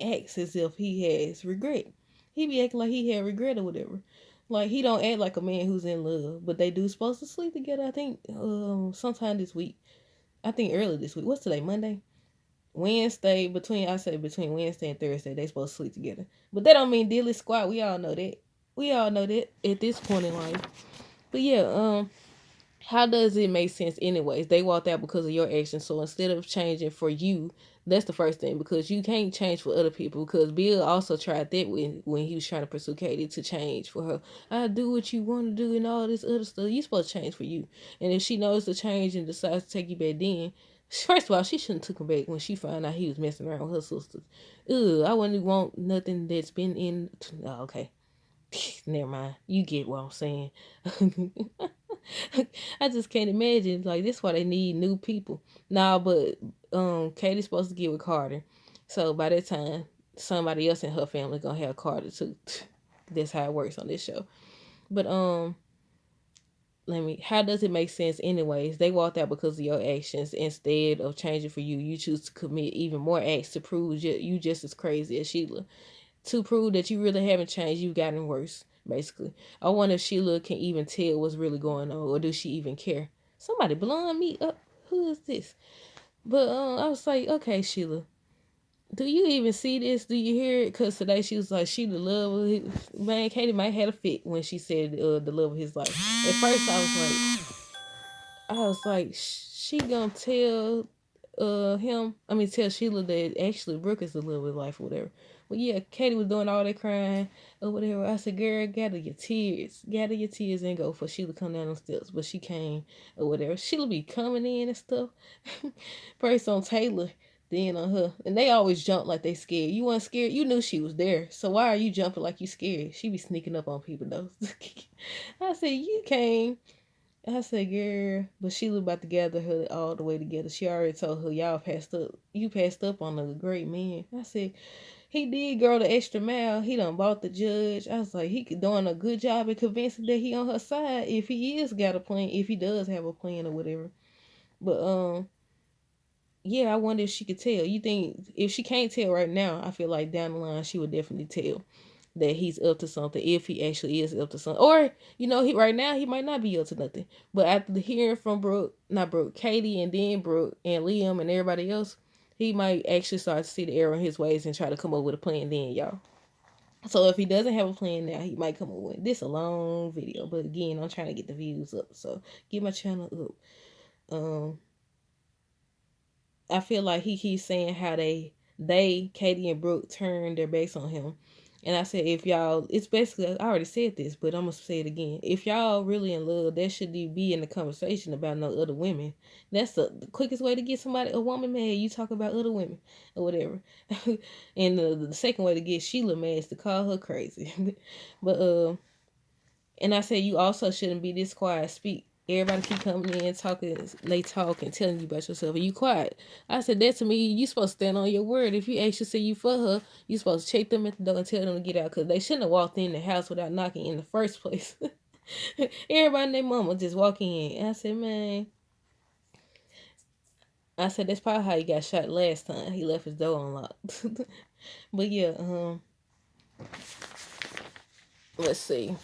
acts as if he has regret. He be acting like he had regret or whatever. Like he don't act like a man who's in love, but they do supposed to sleep together. I think sometime this week. I think early this week. What's today? Monday. Wednesday, I say between Wednesday and Thursday they supposed to sleep together. But that don't mean dilly squat. We all know that. We all know that at this point in life. But yeah, how does it make sense anyways? They walked out because of your actions. So instead of changing for you, that's the first thing, because you can't change for other people. Because Bill also tried that when he was trying to pursue Katie to change for her. I do what you want to do and all this other stuff. You supposed to change for you. And if she knows to change and decides to take you back, then first of all, she shouldn't have took him back when she found out he was messing around with her sisters. Ugh, I wouldn't want nothing that's been in. Oh, okay. Never mind. You get what I'm saying. I just can't imagine. Like, this is why they need new people. Nah, but Katie's supposed to get with Carter. So by that time, somebody else in her family gonna have Carter too. That's how it works on this show. But how does it make sense anyways? They walked out because of your actions. Instead of changing for you, you choose to commit even more acts to prove you just as crazy as Sheila. To prove that you really haven't changed, you've gotten worse, basically. I wonder if Sheila can even tell what's really going on, or does she even care? Somebody blowing me up. Who is this? But I was like, okay, Sheila, do you even see this? Do you hear it? Because today she was like, she the love of his, man, Katie might have had a fit when she said the love of his life. At first I was like, she gonna tell tell Sheila that actually Brooke is the love of his life or whatever. Well, yeah, Katie was doing all that crying or whatever. I said, girl, gather your tears and go for Sheila come down the steps. But she came or whatever. Sheila be coming in and stuff. First on Taylor, then on her. And they always jump like they scared. You weren't scared. You knew she was there. So why are you jumping like you scared? She be sneaking up on people though. I said, you came. I said, girl, but she was about to gather her all the way together. She already told her, y'all passed up. You passed up on a great man. I said, he did go the extra mile. He done bought the judge. I was like, he doing a good job at convincing that he on her side if he is got a plan, if he does have a plan or whatever. But yeah, I wonder if she could tell. You think if she can't tell right now, I feel like down the line she would definitely tell that he's up to something, if he actually is up to something. Or, he right now he might not be up to nothing. But after the hearing from Katie, and then Brooke and Liam and everybody else, he might actually start to see the error in his ways and try to come up with a plan then, y'all. So if he doesn't have a plan now, he might come up with this a long video. But again, I'm trying to get the views up. So get my channel up. I feel like he keeps saying how Katie and Brooke turned their backs on him. And I said, if y'all, it's basically, I already said this, but I'm going to say it again. If y'all really in love, that should be in the conversation about no other women. That's the quickest way to get a woman mad. You talk about other women or whatever. And the second way to get Sheila mad is to call her crazy. But, and I said, you also shouldn't be this quiet. Speak. Everybody keep coming in talking, they talk and telling you about yourself. Are you quiet? I said, that to me, you supposed to stand on your word. If you actually say you for her, you supposed to check them at the door and tell them to get out, because they shouldn't have walked in the house without knocking in the first place. Everybody and their mama just walking in. And I said, man, that's probably how he got shot last time. He left his door unlocked. But yeah, let's see.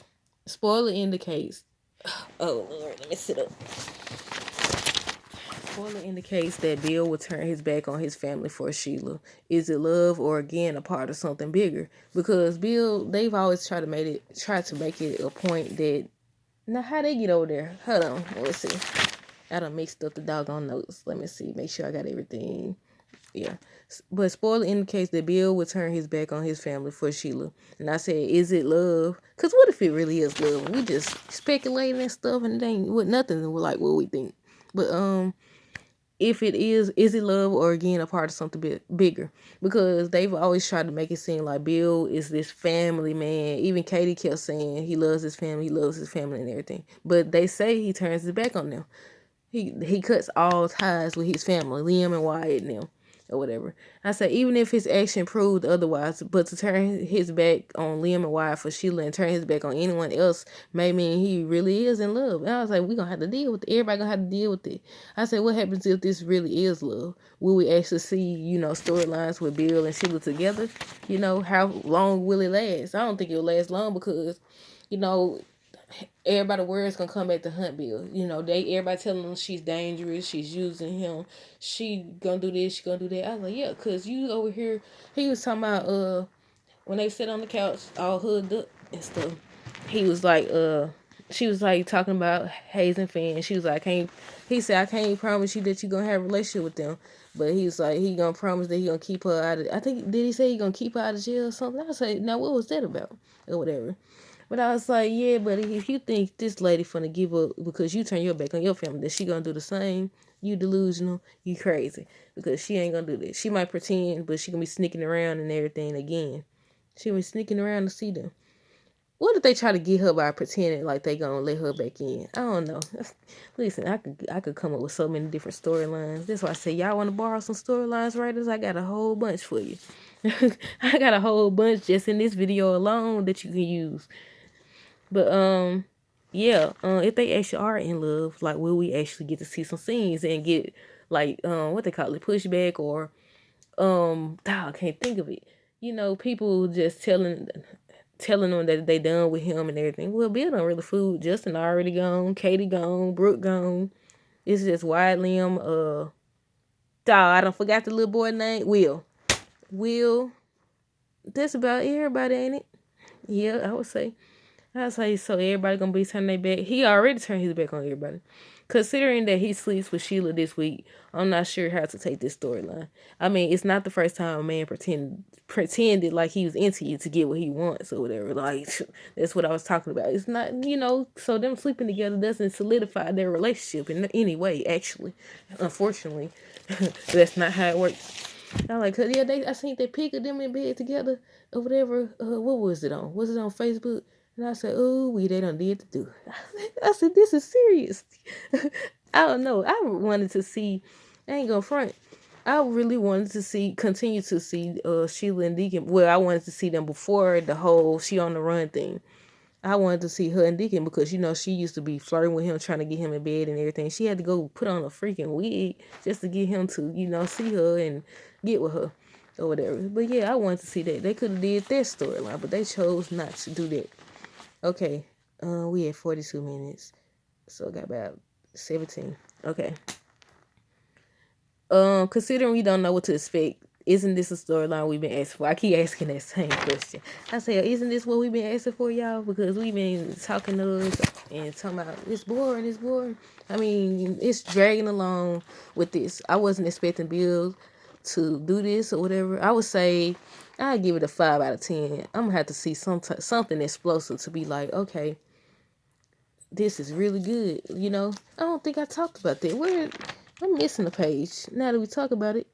Spoiler indicates. Oh Lord, let me sit up. Spoiler indicates that Bill will turn his back on his family for Sheila. Is it love or again a part of something bigger? Because Bill, they've always tried to make it a point that, now how they get over there? Hold on, let's see. I done mixed up the doggone notes. Let me see, make sure I got everything. Yeah. But spoiler indicates that Bill would turn his back on his family for Sheila. And I said, is it love? Because what if it really is love? We just speculating and stuff and it ain't with nothing like what we think. But if it is it love or again a part of something bit bigger? Because they've always tried to make it seem like Bill is this family man. Even Katie kept saying he loves his family and everything. But they say he turns his back on them. He cuts all ties with his family, Liam and Wyatt and them, or whatever. I say even if his action proved otherwise, but to turn his back on Liam and Wyatt for Sheila and turn his back on anyone else may mean he really is in love. And I was like, we gonna have to deal with it. Everybody gonna have to deal with it. I said, what happens if this really is love? Will we actually see, storylines with Bill and Sheila together? How long will it last? I don't think it'll last long because, you know, everybody words gonna come back to hunt Bill. Everybody telling him she's dangerous, she's using him, she gonna do this, she gonna do that. I was like, yeah, cause you over here. He was talking about when they sit on the couch all hooded up and stuff. He was like she was like talking about Hayes and Finn. She was like, he said, I can't promise you that you gonna have a relationship with them. But he was like, he gonna promise that he gonna keep her out of, I think, did he say he gonna keep her out of jail or something? I said, now what was that about? Or whatever. But I was like, yeah, but if you think this lady finna give up because you turn your back on your family, that she gonna do the same, you delusional, you crazy. Because she ain't gonna do that. She might pretend, but she gonna be sneaking around and everything again. She gonna be sneaking around to see them. What if they try to get her by pretending like they gonna let her back in? I don't know. Listen, I could come up with so many different storylines. That's why I say y'all want to borrow some storylines, writers. I got a whole bunch for you. I got a whole bunch just in this video alone that you can use. But yeah, if they actually are in love, like, will we actually get to see some scenes and get like what they call it, pushback or I can't think of it. People just telling them that they done with him and everything. Well, Bill done really food. Justin already gone. Katie gone. Brooke gone. It's just Wyatt, Liam. I don't forgot the little boy name. Will. That's about everybody, ain't it? Yeah, I would say. So everybody gonna be turning their back. He already turned his back on everybody. Considering that he sleeps with Sheila this week, I'm not sure how to take this storyline. I mean, it's not the first time a man pretended like he was into you to get what he wants or whatever. Like, that's what I was talking about. It's not, so them sleeping together doesn't solidify their relationship in any way, actually. Unfortunately, that's not how it works. I'm like, cause yeah, I seen that pic of them in bed together or whatever. What was it on? Was it on Facebook? And I said, oh, they done did to do. I said, this is serious. I don't know. I wanted to see, I ain't gonna front. I really wanted to continue to see Sheila and Deacon. Well, I wanted to see them before the whole she on the run thing. I wanted to see her and Deacon because, she used to be flirting with him, trying to get him in bed and everything. She had to go put on a freaking wig just to get him to, see her and get with her or whatever. But yeah, I wanted to see that. They could have did their storyline, but they chose not to do that. Okay, we had 42 minutes, so I got about 17. Okay. Considering we don't know what to expect, isn't this a storyline we've been asking for? I keep asking that same question. I say, isn't this what we've been asking for, y'all? Because we've been talking to us and talking about it's boring. I mean, it's dragging along with this. I wasn't expecting Bill to do this or whatever. I would say I'd give it a 5 out of 10. I'm gonna have to see something explosive to be like, okay, this is really good. I don't think I talked about that. I'm missing a page. Now that we talk about it.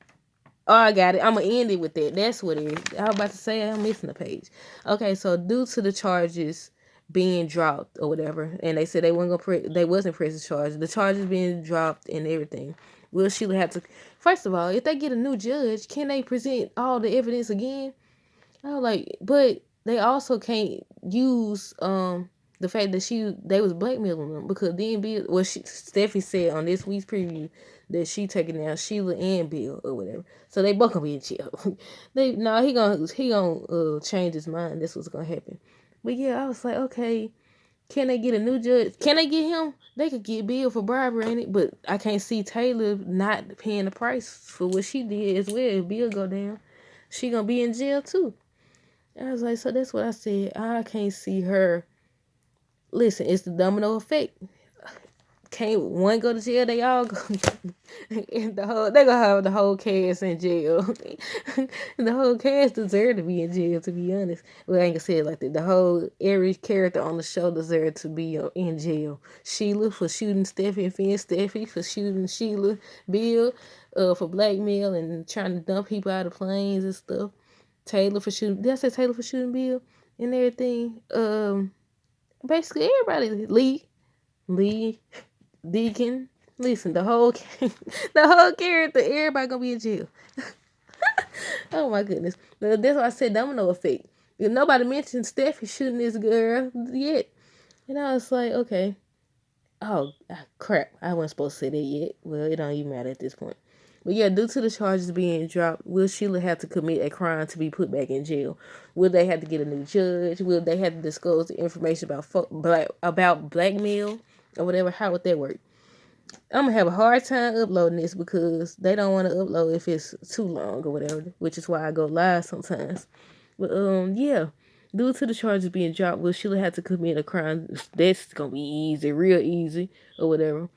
Oh, I got it. I'm going to end it with that. That's what it is. I was about to say I'm missing a page. Okay, so due to the charges being dropped or whatever, and they said they wasn't pressing charges. The charges being dropped and everything. Will Sheila have to... First of all, if they get a new judge, can they present all the evidence again? I was like, but they also can't use the fact that they was blackmailing them because then Bill, Steffi said on this week's preview that she taking down Sheila and Bill or whatever, so they both gonna be in jail. He gonna change his mind. That's what's gonna happen. But yeah, I was like, okay, can they get a new judge? Can they get him? They could get Bill for bribery, ain't it? But I can't see Taylor not paying the price for what she did as well. If Bill go down, she gonna be in jail too. I was like, so that's what I said. I can't see her. Listen, it's the domino effect. can't one go to jail, they all go. And they gonna have the whole cast in jail. The whole cast deserve to be in jail, to be honest. Well, I ain't gonna say it like that. The whole every character on the show deserved to be in jail. Sheila for shooting Steffi and Finn, Steffi for shooting Sheila, Bill for blackmail and trying to dump people out of planes and stuff. Taylor for shooting. Did I say Taylor for shooting Bill and everything? Basically everybody. Lee, Deacon. Listen, the whole character, everybody gonna be in jail. Oh my goodness. That's why I said domino effect. Nobody mentioned Steffi shooting this girl yet. And I was like, okay. Oh, crap. I wasn't supposed to say that yet. Well, it don't even matter at this point. But yeah, due to the charges being dropped, will Sheila have to commit a crime to be put back in jail? Will they have to get a new judge? Will they have to disclose the information about blackmail or whatever? How would that work? I'm gonna have a hard time uploading this because they don't want to upload if it's too long or whatever, which is why I go live sometimes. But yeah, due to the charges being dropped, will Sheila have to commit a crime? That's gonna be easy, real easy, or whatever.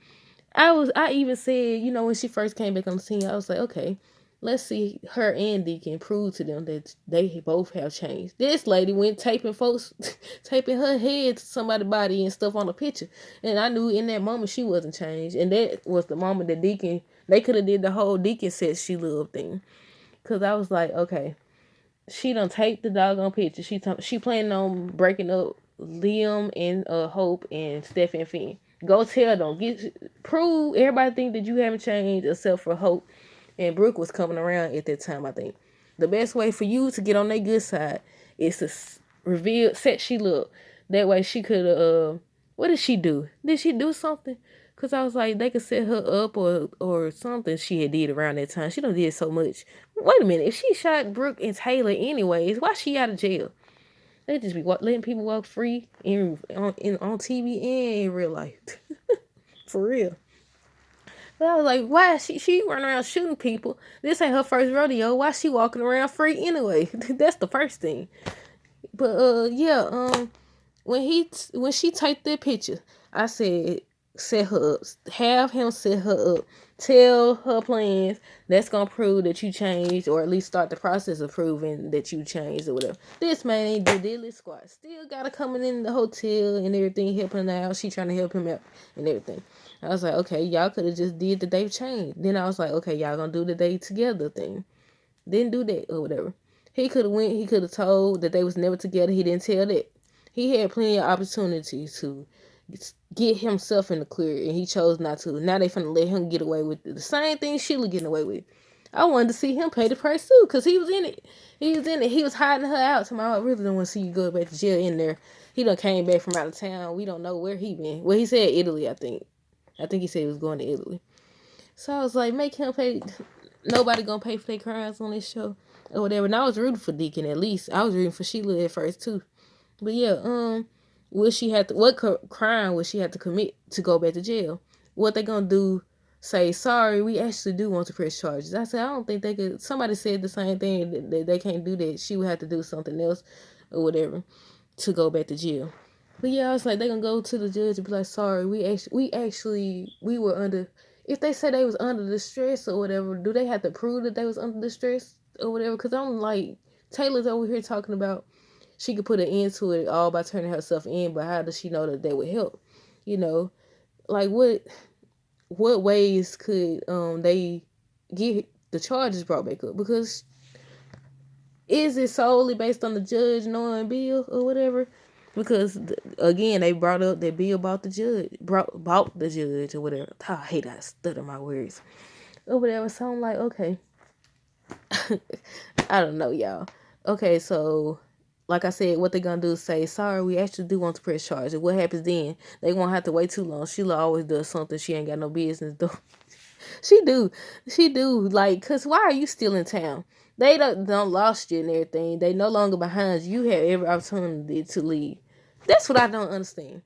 I even said, when she first came back on the scene, I was like, okay, let's see her and Deacon prove to them that they both have changed. This lady went taping her head to somebody's body and stuff on the picture. And I knew in that moment she wasn't changed. And that was the moment that they could have did the whole Deacon said she loved thing. Because I was like, okay, she done taped the doggone picture. She planning on breaking up Liam and Hope and Steph and Finn. Go tell them. Prove everybody think that you haven't changed except for Hope. And Brooke was coming around at that time, I think. The best way for you to get on their good side is to set Sheila up. That way she could, what did she do? Did she do something? Because I was like, they could set her up or something she had did around that time. She done did so much. Wait a minute. If she shot Brooke and Taylor anyways, why she out of jail? They just be letting people walk free on TV and in real life. For real. But I was like, why she running around shooting people? This ain't her first rodeo. Why she walking around free anyway? That's the first thing. But yeah, when she typed that picture, I said set her up. Have him set her up. Tell her plans. That's gonna prove that you changed, or at least start the process of proving that you changed or whatever. This man ain't do diddly squat. Still gotta come in the hotel and everything, helping out. She trying to help him out and everything. I was like, okay, y'all could have just did the day change. Then I was like, okay, y'all gonna do the day together thing. Didn't do that or whatever. He could have went. He could have told that they was never together. He didn't tell that. He had plenty of opportunities to get himself in the clear, and he chose not to. Now they finna let him get away with the same thing Sheila getting away with. I wanted to see him pay the price too, because he was in it. He was hiding her out. So I really don't want to see you go back to jail in there. He done came back from out of town. We don't know where he been. Well, he said Italy, I think. I think he said he was going to Italy. So I was like, make him pay. Nobody gonna pay for their crimes on this show or whatever. And I was rooting for Deacon at least. I was rooting for Sheila at first too. But yeah, what crime would she have to commit to go back to jail? What they gonna do? Say sorry, we actually do want to press charges. I said I don't think they could. Somebody said the same thing that they can't do that. She would have to do something else or whatever to go back to jail. But yeah, I was like, they gonna go to the judge and be like, sorry, we were under. If they say they was under distress or whatever, do they have to prove that they was under distress or whatever? Because I'm like, Taylor's over here talking about she could put an end to it all by turning herself in, but how does she know that would help? Like what ways could they get the charges brought back up? Because is it solely based on the judge knowing Bill or whatever? Because again, they brought up that Bill bought the judge or whatever. I hate how I stutter my words or whatever. So I'm like, okay, I don't know, y'all. Okay, so like I said, what they gonna do is say, sorry, we actually do want to press charges. What happens then? They won't have to wait too long. Sheila always does something she ain't got no business doing. She do. Like, cause why are you still in town? They don't lost you and everything. They no longer behind you. You have every opportunity to leave. That's what I don't understand.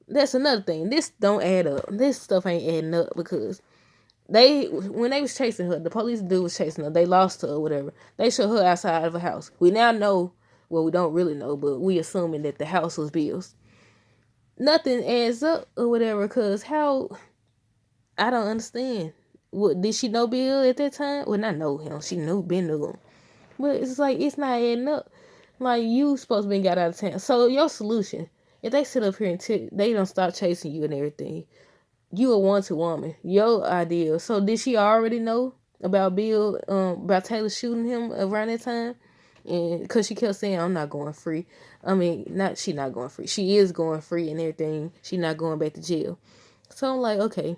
That's another thing. This don't add up. This stuff ain't adding up because when they was chasing her, the police dude was chasing her. They lost her or whatever. They showed her outside of a house. We now know, well, we don't really know, but we assuming that the house was Bill's. nothing adds up or whatever. Cause how, I don't understand. What, did she know Bill at that time? Well, not know him. She knew him. But it's like it's not adding up. Like, you supposed to be got out of town. So your solution, if they sit up here and they don't stop chasing you and everything, you a wanted woman. Your idea. So did she already know about Bill, about Taylor shooting him around that time? And because she kept saying, I'm not going free. I mean, she not going free. She is going free and everything. She not going back to jail. So I'm like, okay,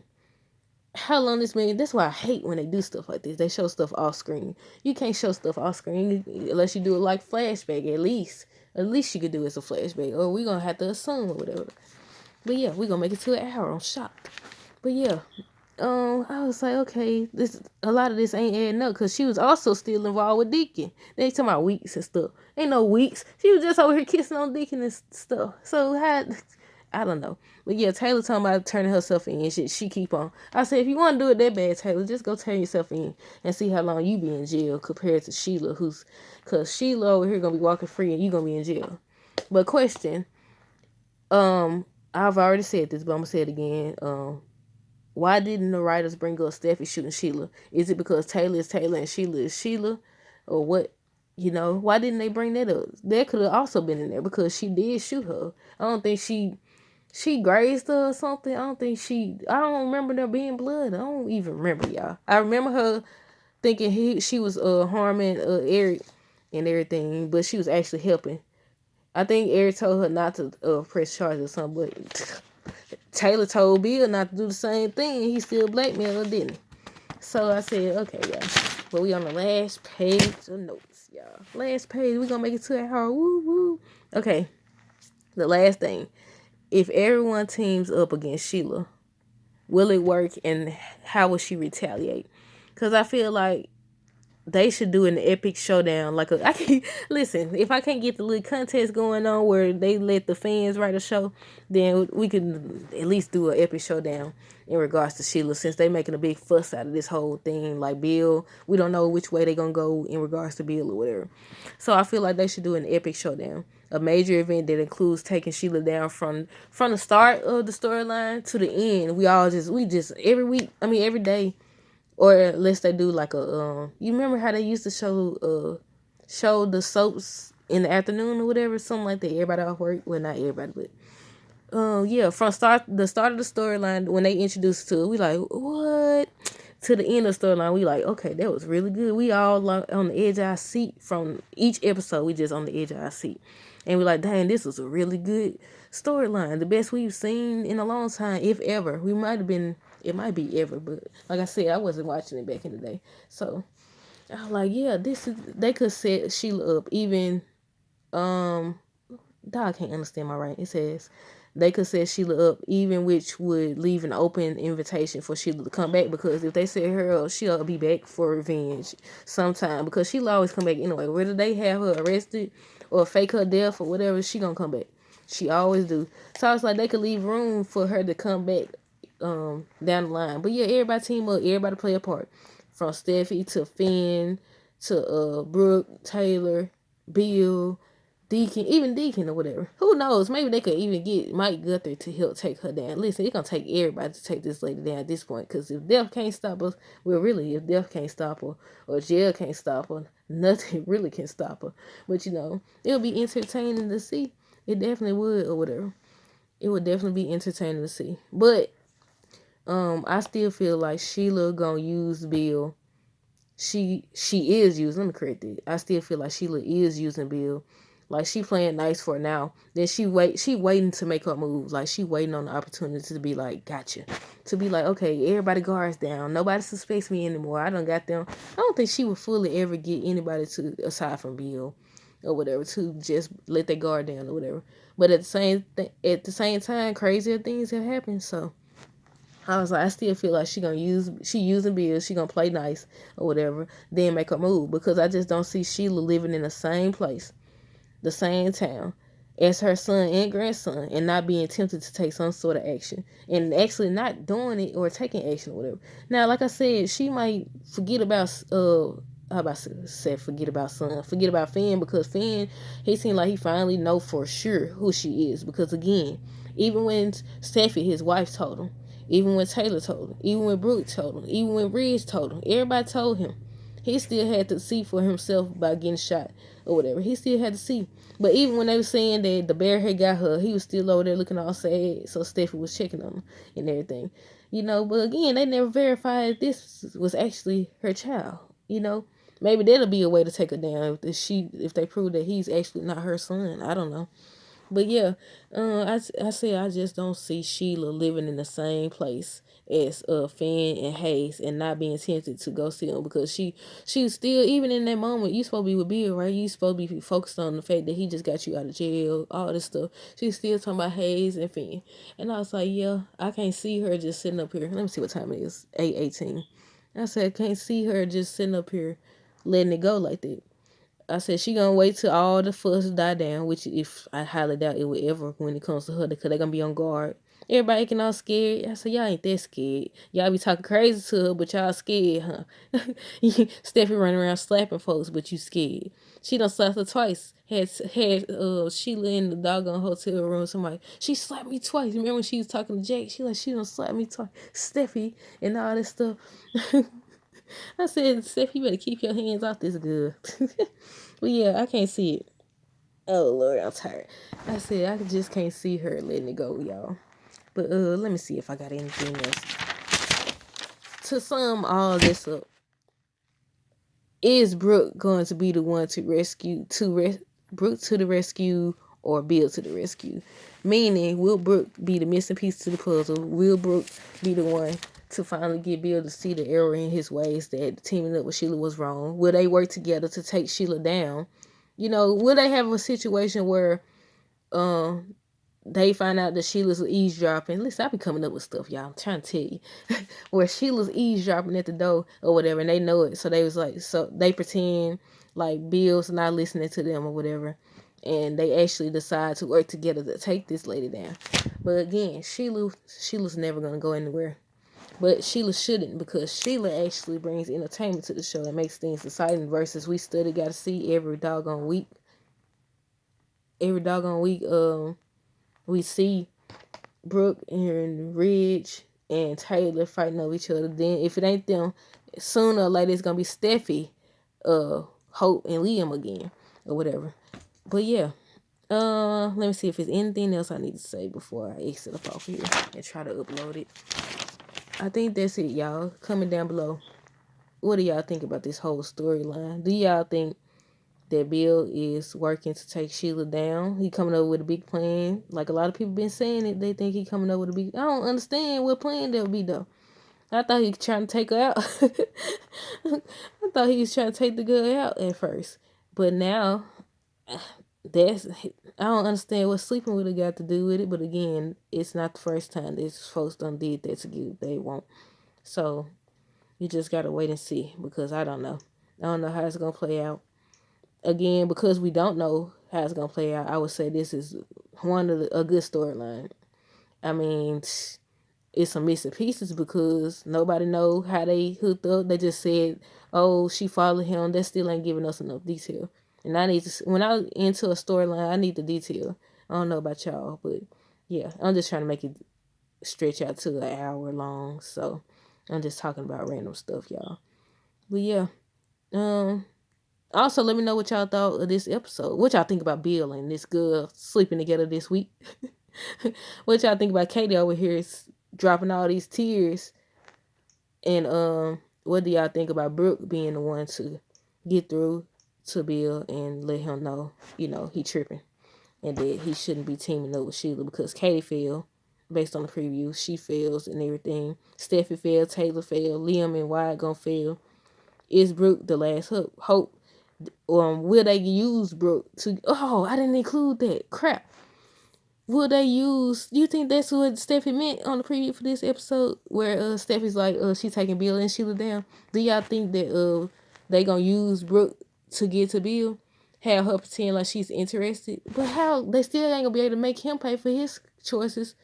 how long this been? That's why I hate when they do stuff like this. They show stuff off screen. You can't show stuff off screen unless you do it like flashback. At least you could do it as a flashback, or we gonna have to assume or whatever. But yeah, we gonna make it to an hour. I'm shocked. But yeah, I was like, okay, a lot of this ain't adding up because she was also still involved with Deacon. They talking about weeks and stuff. Ain't no weeks. She was just over here kissing on Deacon and stuff. So I don't know. But yeah, Taylor talking about turning herself in and shit. She keep on. I said, if you want to do it that bad, Taylor, just go turn yourself in and see how long you be in jail compared to Sheila, cause Sheila over here gonna be walking free and you gonna be in jail. But question, I've already said this, but I'm gonna say it again. Why didn't the writers bring up Steffi shooting Sheila? Is it because Taylor is Taylor and Sheila is Sheila, or what? Why didn't they bring that up? That could have also been in there because she did shoot her. I don't think she grazed her or something. I don't remember there being blood. I don't even remember, y'all. I remember her thinking she was harming Eric and everything, but she was actually helping. I think Eric told her not to press charges or something, but Taylor told Bill not to do the same thing. He still blackmailed her, didn't he? So I said, okay, y'all. But we on the last page of notes, y'all. Last page. We gonna make it to an hour. Woo woo. Okay. The last thing. If everyone teams up against Sheila, will it work, and how will she retaliate? Because I feel like they should do an epic showdown. Listen, if I can't get the little contest going on where they let the fans write a show, then we can at least do an epic showdown in regards to Sheila, since they making a big fuss out of this whole thing. Like Bill, we don't know which way they gonna go in regards to Bill or whatever. So I feel like they should do an epic showdown, a major event that includes taking Sheila down from the start of the storyline to the end. We just every day. Or unless they do like you remember how they used to show the soaps in the afternoon or whatever, something like that. Everybody off work, well, not everybody, but yeah, from the start of the storyline when they introduced to it, we like, what? To the end of the storyline, we like, okay, that was really good. We all on the edge of our seat from each episode. We just on the edge of our seat, and we like, dang, this was a really good storyline, the best we've seen in a long time, if ever. It might be ever, but like I said, I wasn't watching it back in the day. So I was like, yeah, they could set Sheila up even, dog can't understand my writing. It says they could set Sheila up even, which would leave an open invitation for Sheila to come back, because if they set her up, she'll be back for revenge sometime, because Sheila always come back anyway. Whether they have her arrested or fake her death or whatever, she gonna come back. She always do. So I was like, they could leave room for her to come back down the line. But yeah, everybody team up, everybody play a part, from Steffi to Finn to Brooke, Taylor, Bill, Deacon or whatever. Who knows? Maybe they could even get Mike Guthrie to help take her down. Listen, it's gonna take everybody to take this lady down at this point, because if death can't stop us, if death can't stop her, or jail can't stop her, nothing really can stop her. But it'll be entertaining to see. It definitely would, or whatever. It would definitely be entertaining to see. But I still feel like Sheila gonna use Bill. She is using. Let me correct it. I still feel like Sheila is using Bill. Like, she playing nice for now. Then she waiting to make her move. Like, she waiting on the opportunity to be like, gotcha. To be like, okay, everybody guards down. Nobody suspects me anymore. I done got them. I don't think she would fully ever get anybody to, aside from Bill or whatever, to just let their guard down or whatever. But at the same time, crazier things have happened. So I was like, I still feel like she using Bill, she gonna play nice or whatever, then make her move, because I just don't see Sheila living in the same place, the same town as her son and grandson, and not being tempted to take some sort of action, and actually not doing it or taking action or whatever. Now, like I said, she might forget about how about said forget about Son, forget about Finn, because Finn, he seemed like he finally know for sure who she is. Because again, even when Steffi, his wife, told him, even when Taylor told him, even when Brooke told him, even when Ridge told him, everybody told him, he still had to see for himself by getting shot or whatever. He still had to see. But even when they were saying that the bear had got her, he was still over there looking all sad. So Steffi was checking on him and everything. But again, they never verified this was actually her child. Maybe that'll be a way to take her down if they prove that he's actually not her son. I don't know. But yeah, I say I just don't see Sheila living in the same place as Finn and Hayes and not being tempted to go see him, because she's still, even in that moment, you supposed to be with Bill, right? You supposed to be focused on the fact that he just got you out of jail, all this stuff. She's still talking about Hayes and Finn. And I was like, yeah, I can't see her just sitting up here. Let me see what time it is. 8:18. I said, I can't see her just sitting up here letting it go like that. I said she gonna wait till all the fuss die down, which if I highly doubt it will ever when it comes to her, because they gonna be on guard. Everybody acting all scared. I said, y'all ain't that scared. Y'all be talking crazy to her, but y'all scared, huh? Steffi running around slapping folks, but you scared. She done slapped her twice. Had Sheila in the doggone hotel room. Somebody, she slapped me twice. Remember when she was talking to Jake? She done slapped me twice. Steffi and all this stuff. I said, Steph, you better keep your hands off this good. But yeah, I can't see it. Oh Lord, I'm tired. I said I just can't see her letting it go, y'all. But let me see if I got anything else. To sum all this up, is Brooke going to be the one to rescue Brooke to the rescue, or Bill to the rescue? Meaning, will Brooke be the missing piece to the puzzle? Will Brooke be the one to finally get Bill to see the error in his ways, that teaming up with Sheila was wrong? Will they work together to take Sheila down? Will they have a situation where they find out that Sheila's eavesdropping? Listen, I be coming up with stuff, y'all. I'm trying to tell you. Where Sheila's eavesdropping at the door or whatever, and they know it. So they pretend like Bill's not listening to them or whatever. And they actually decide to work together to take this lady down. But again, Sheila's never going to go anywhere. But Sheila shouldn't, because Sheila actually brings entertainment to the show and makes things exciting, versus we still got to see every doggone week. We see Brooke and Ridge and Taylor fighting over each other. Then if it ain't them, sooner or later it's going to be Steffi, Hope, and Liam again, or whatever. But yeah. Let me see if there's anything else I need to say before I exit up off here and try to upload it. I think that's it, y'all. Comment down below. What do y'all think about this whole storyline? Do y'all think that Bill is working to take Sheila down? He coming up with a big plan. Like a lot of people been saying it, they think he coming up with a big... I don't understand what plan there'll be, though. I thought he was trying to take her out. I thought he was trying to take the girl out at first. But now, I don't understand what sleeping with her got to do with it. But again, it's not the first time these folks done did that to get what they want. So you just gotta wait and see, because I don't know. I don't know how it's gonna play out. Again, because we don't know how it's gonna play out, I would say this is a good storyline. I mean, it's some missing pieces because nobody know how they hooked up. They just said, "Oh, she followed him." That still ain't giving us enough detail. And I need to, when I into a storyline, I need the detail. I don't know about y'all, but yeah, I'm just trying to make it stretch out to an hour long. So I'm just talking about random stuff, y'all. But yeah, also let me know what y'all thought of this episode. What y'all think about Bill and this girl sleeping together this week? What y'all think about Katie over here dropping all these tears? And what do y'all think about Brooke being the one to get through to Bill and let him know, he tripping and that he shouldn't be teaming up with Sheila, because Katie failed based on the preview. She fails and everything. Steffi failed, Taylor failed, Liam and Wyatt gonna fail. Is Brooke the last hope? Will they use Brooke to... Oh, I didn't include that. Crap. Will they use... Do you think that's what Steffi meant on the preview for this episode? Where Steffi's like, she taking Bill and Sheila down? Do y'all think that they gonna use Brooke to get to Bill? Have her pretend like she's interested? But how? They still ain't gonna be able to make him pay for his choices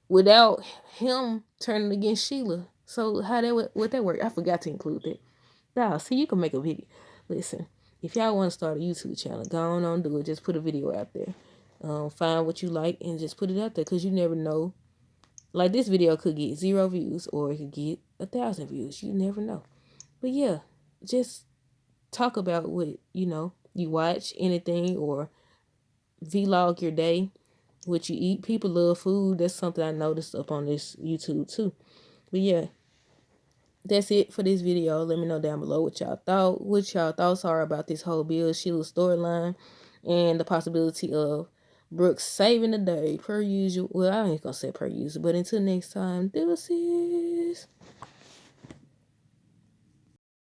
without him turning against Sheila. So how would that work? I forgot to include that. Nah, see, you can make a video. Listen, if y'all want to start a YouTube channel, go on do it. Just put a video out there. Find what you like and just put it out there, because you never know. Like, this video could get 0 views or it could get 1,000 views. You never know. But yeah, just talk about what, you watch, anything, or vlog your day, what you eat. People love food. That's something I noticed up on this YouTube too. But yeah, that's it for this video. Let me know down below what y'all thoughts are about this whole Bill Sheila storyline and the possibility of Brooke saving the day per usual. Well, I ain't gonna say per usual, but until next time, deuces.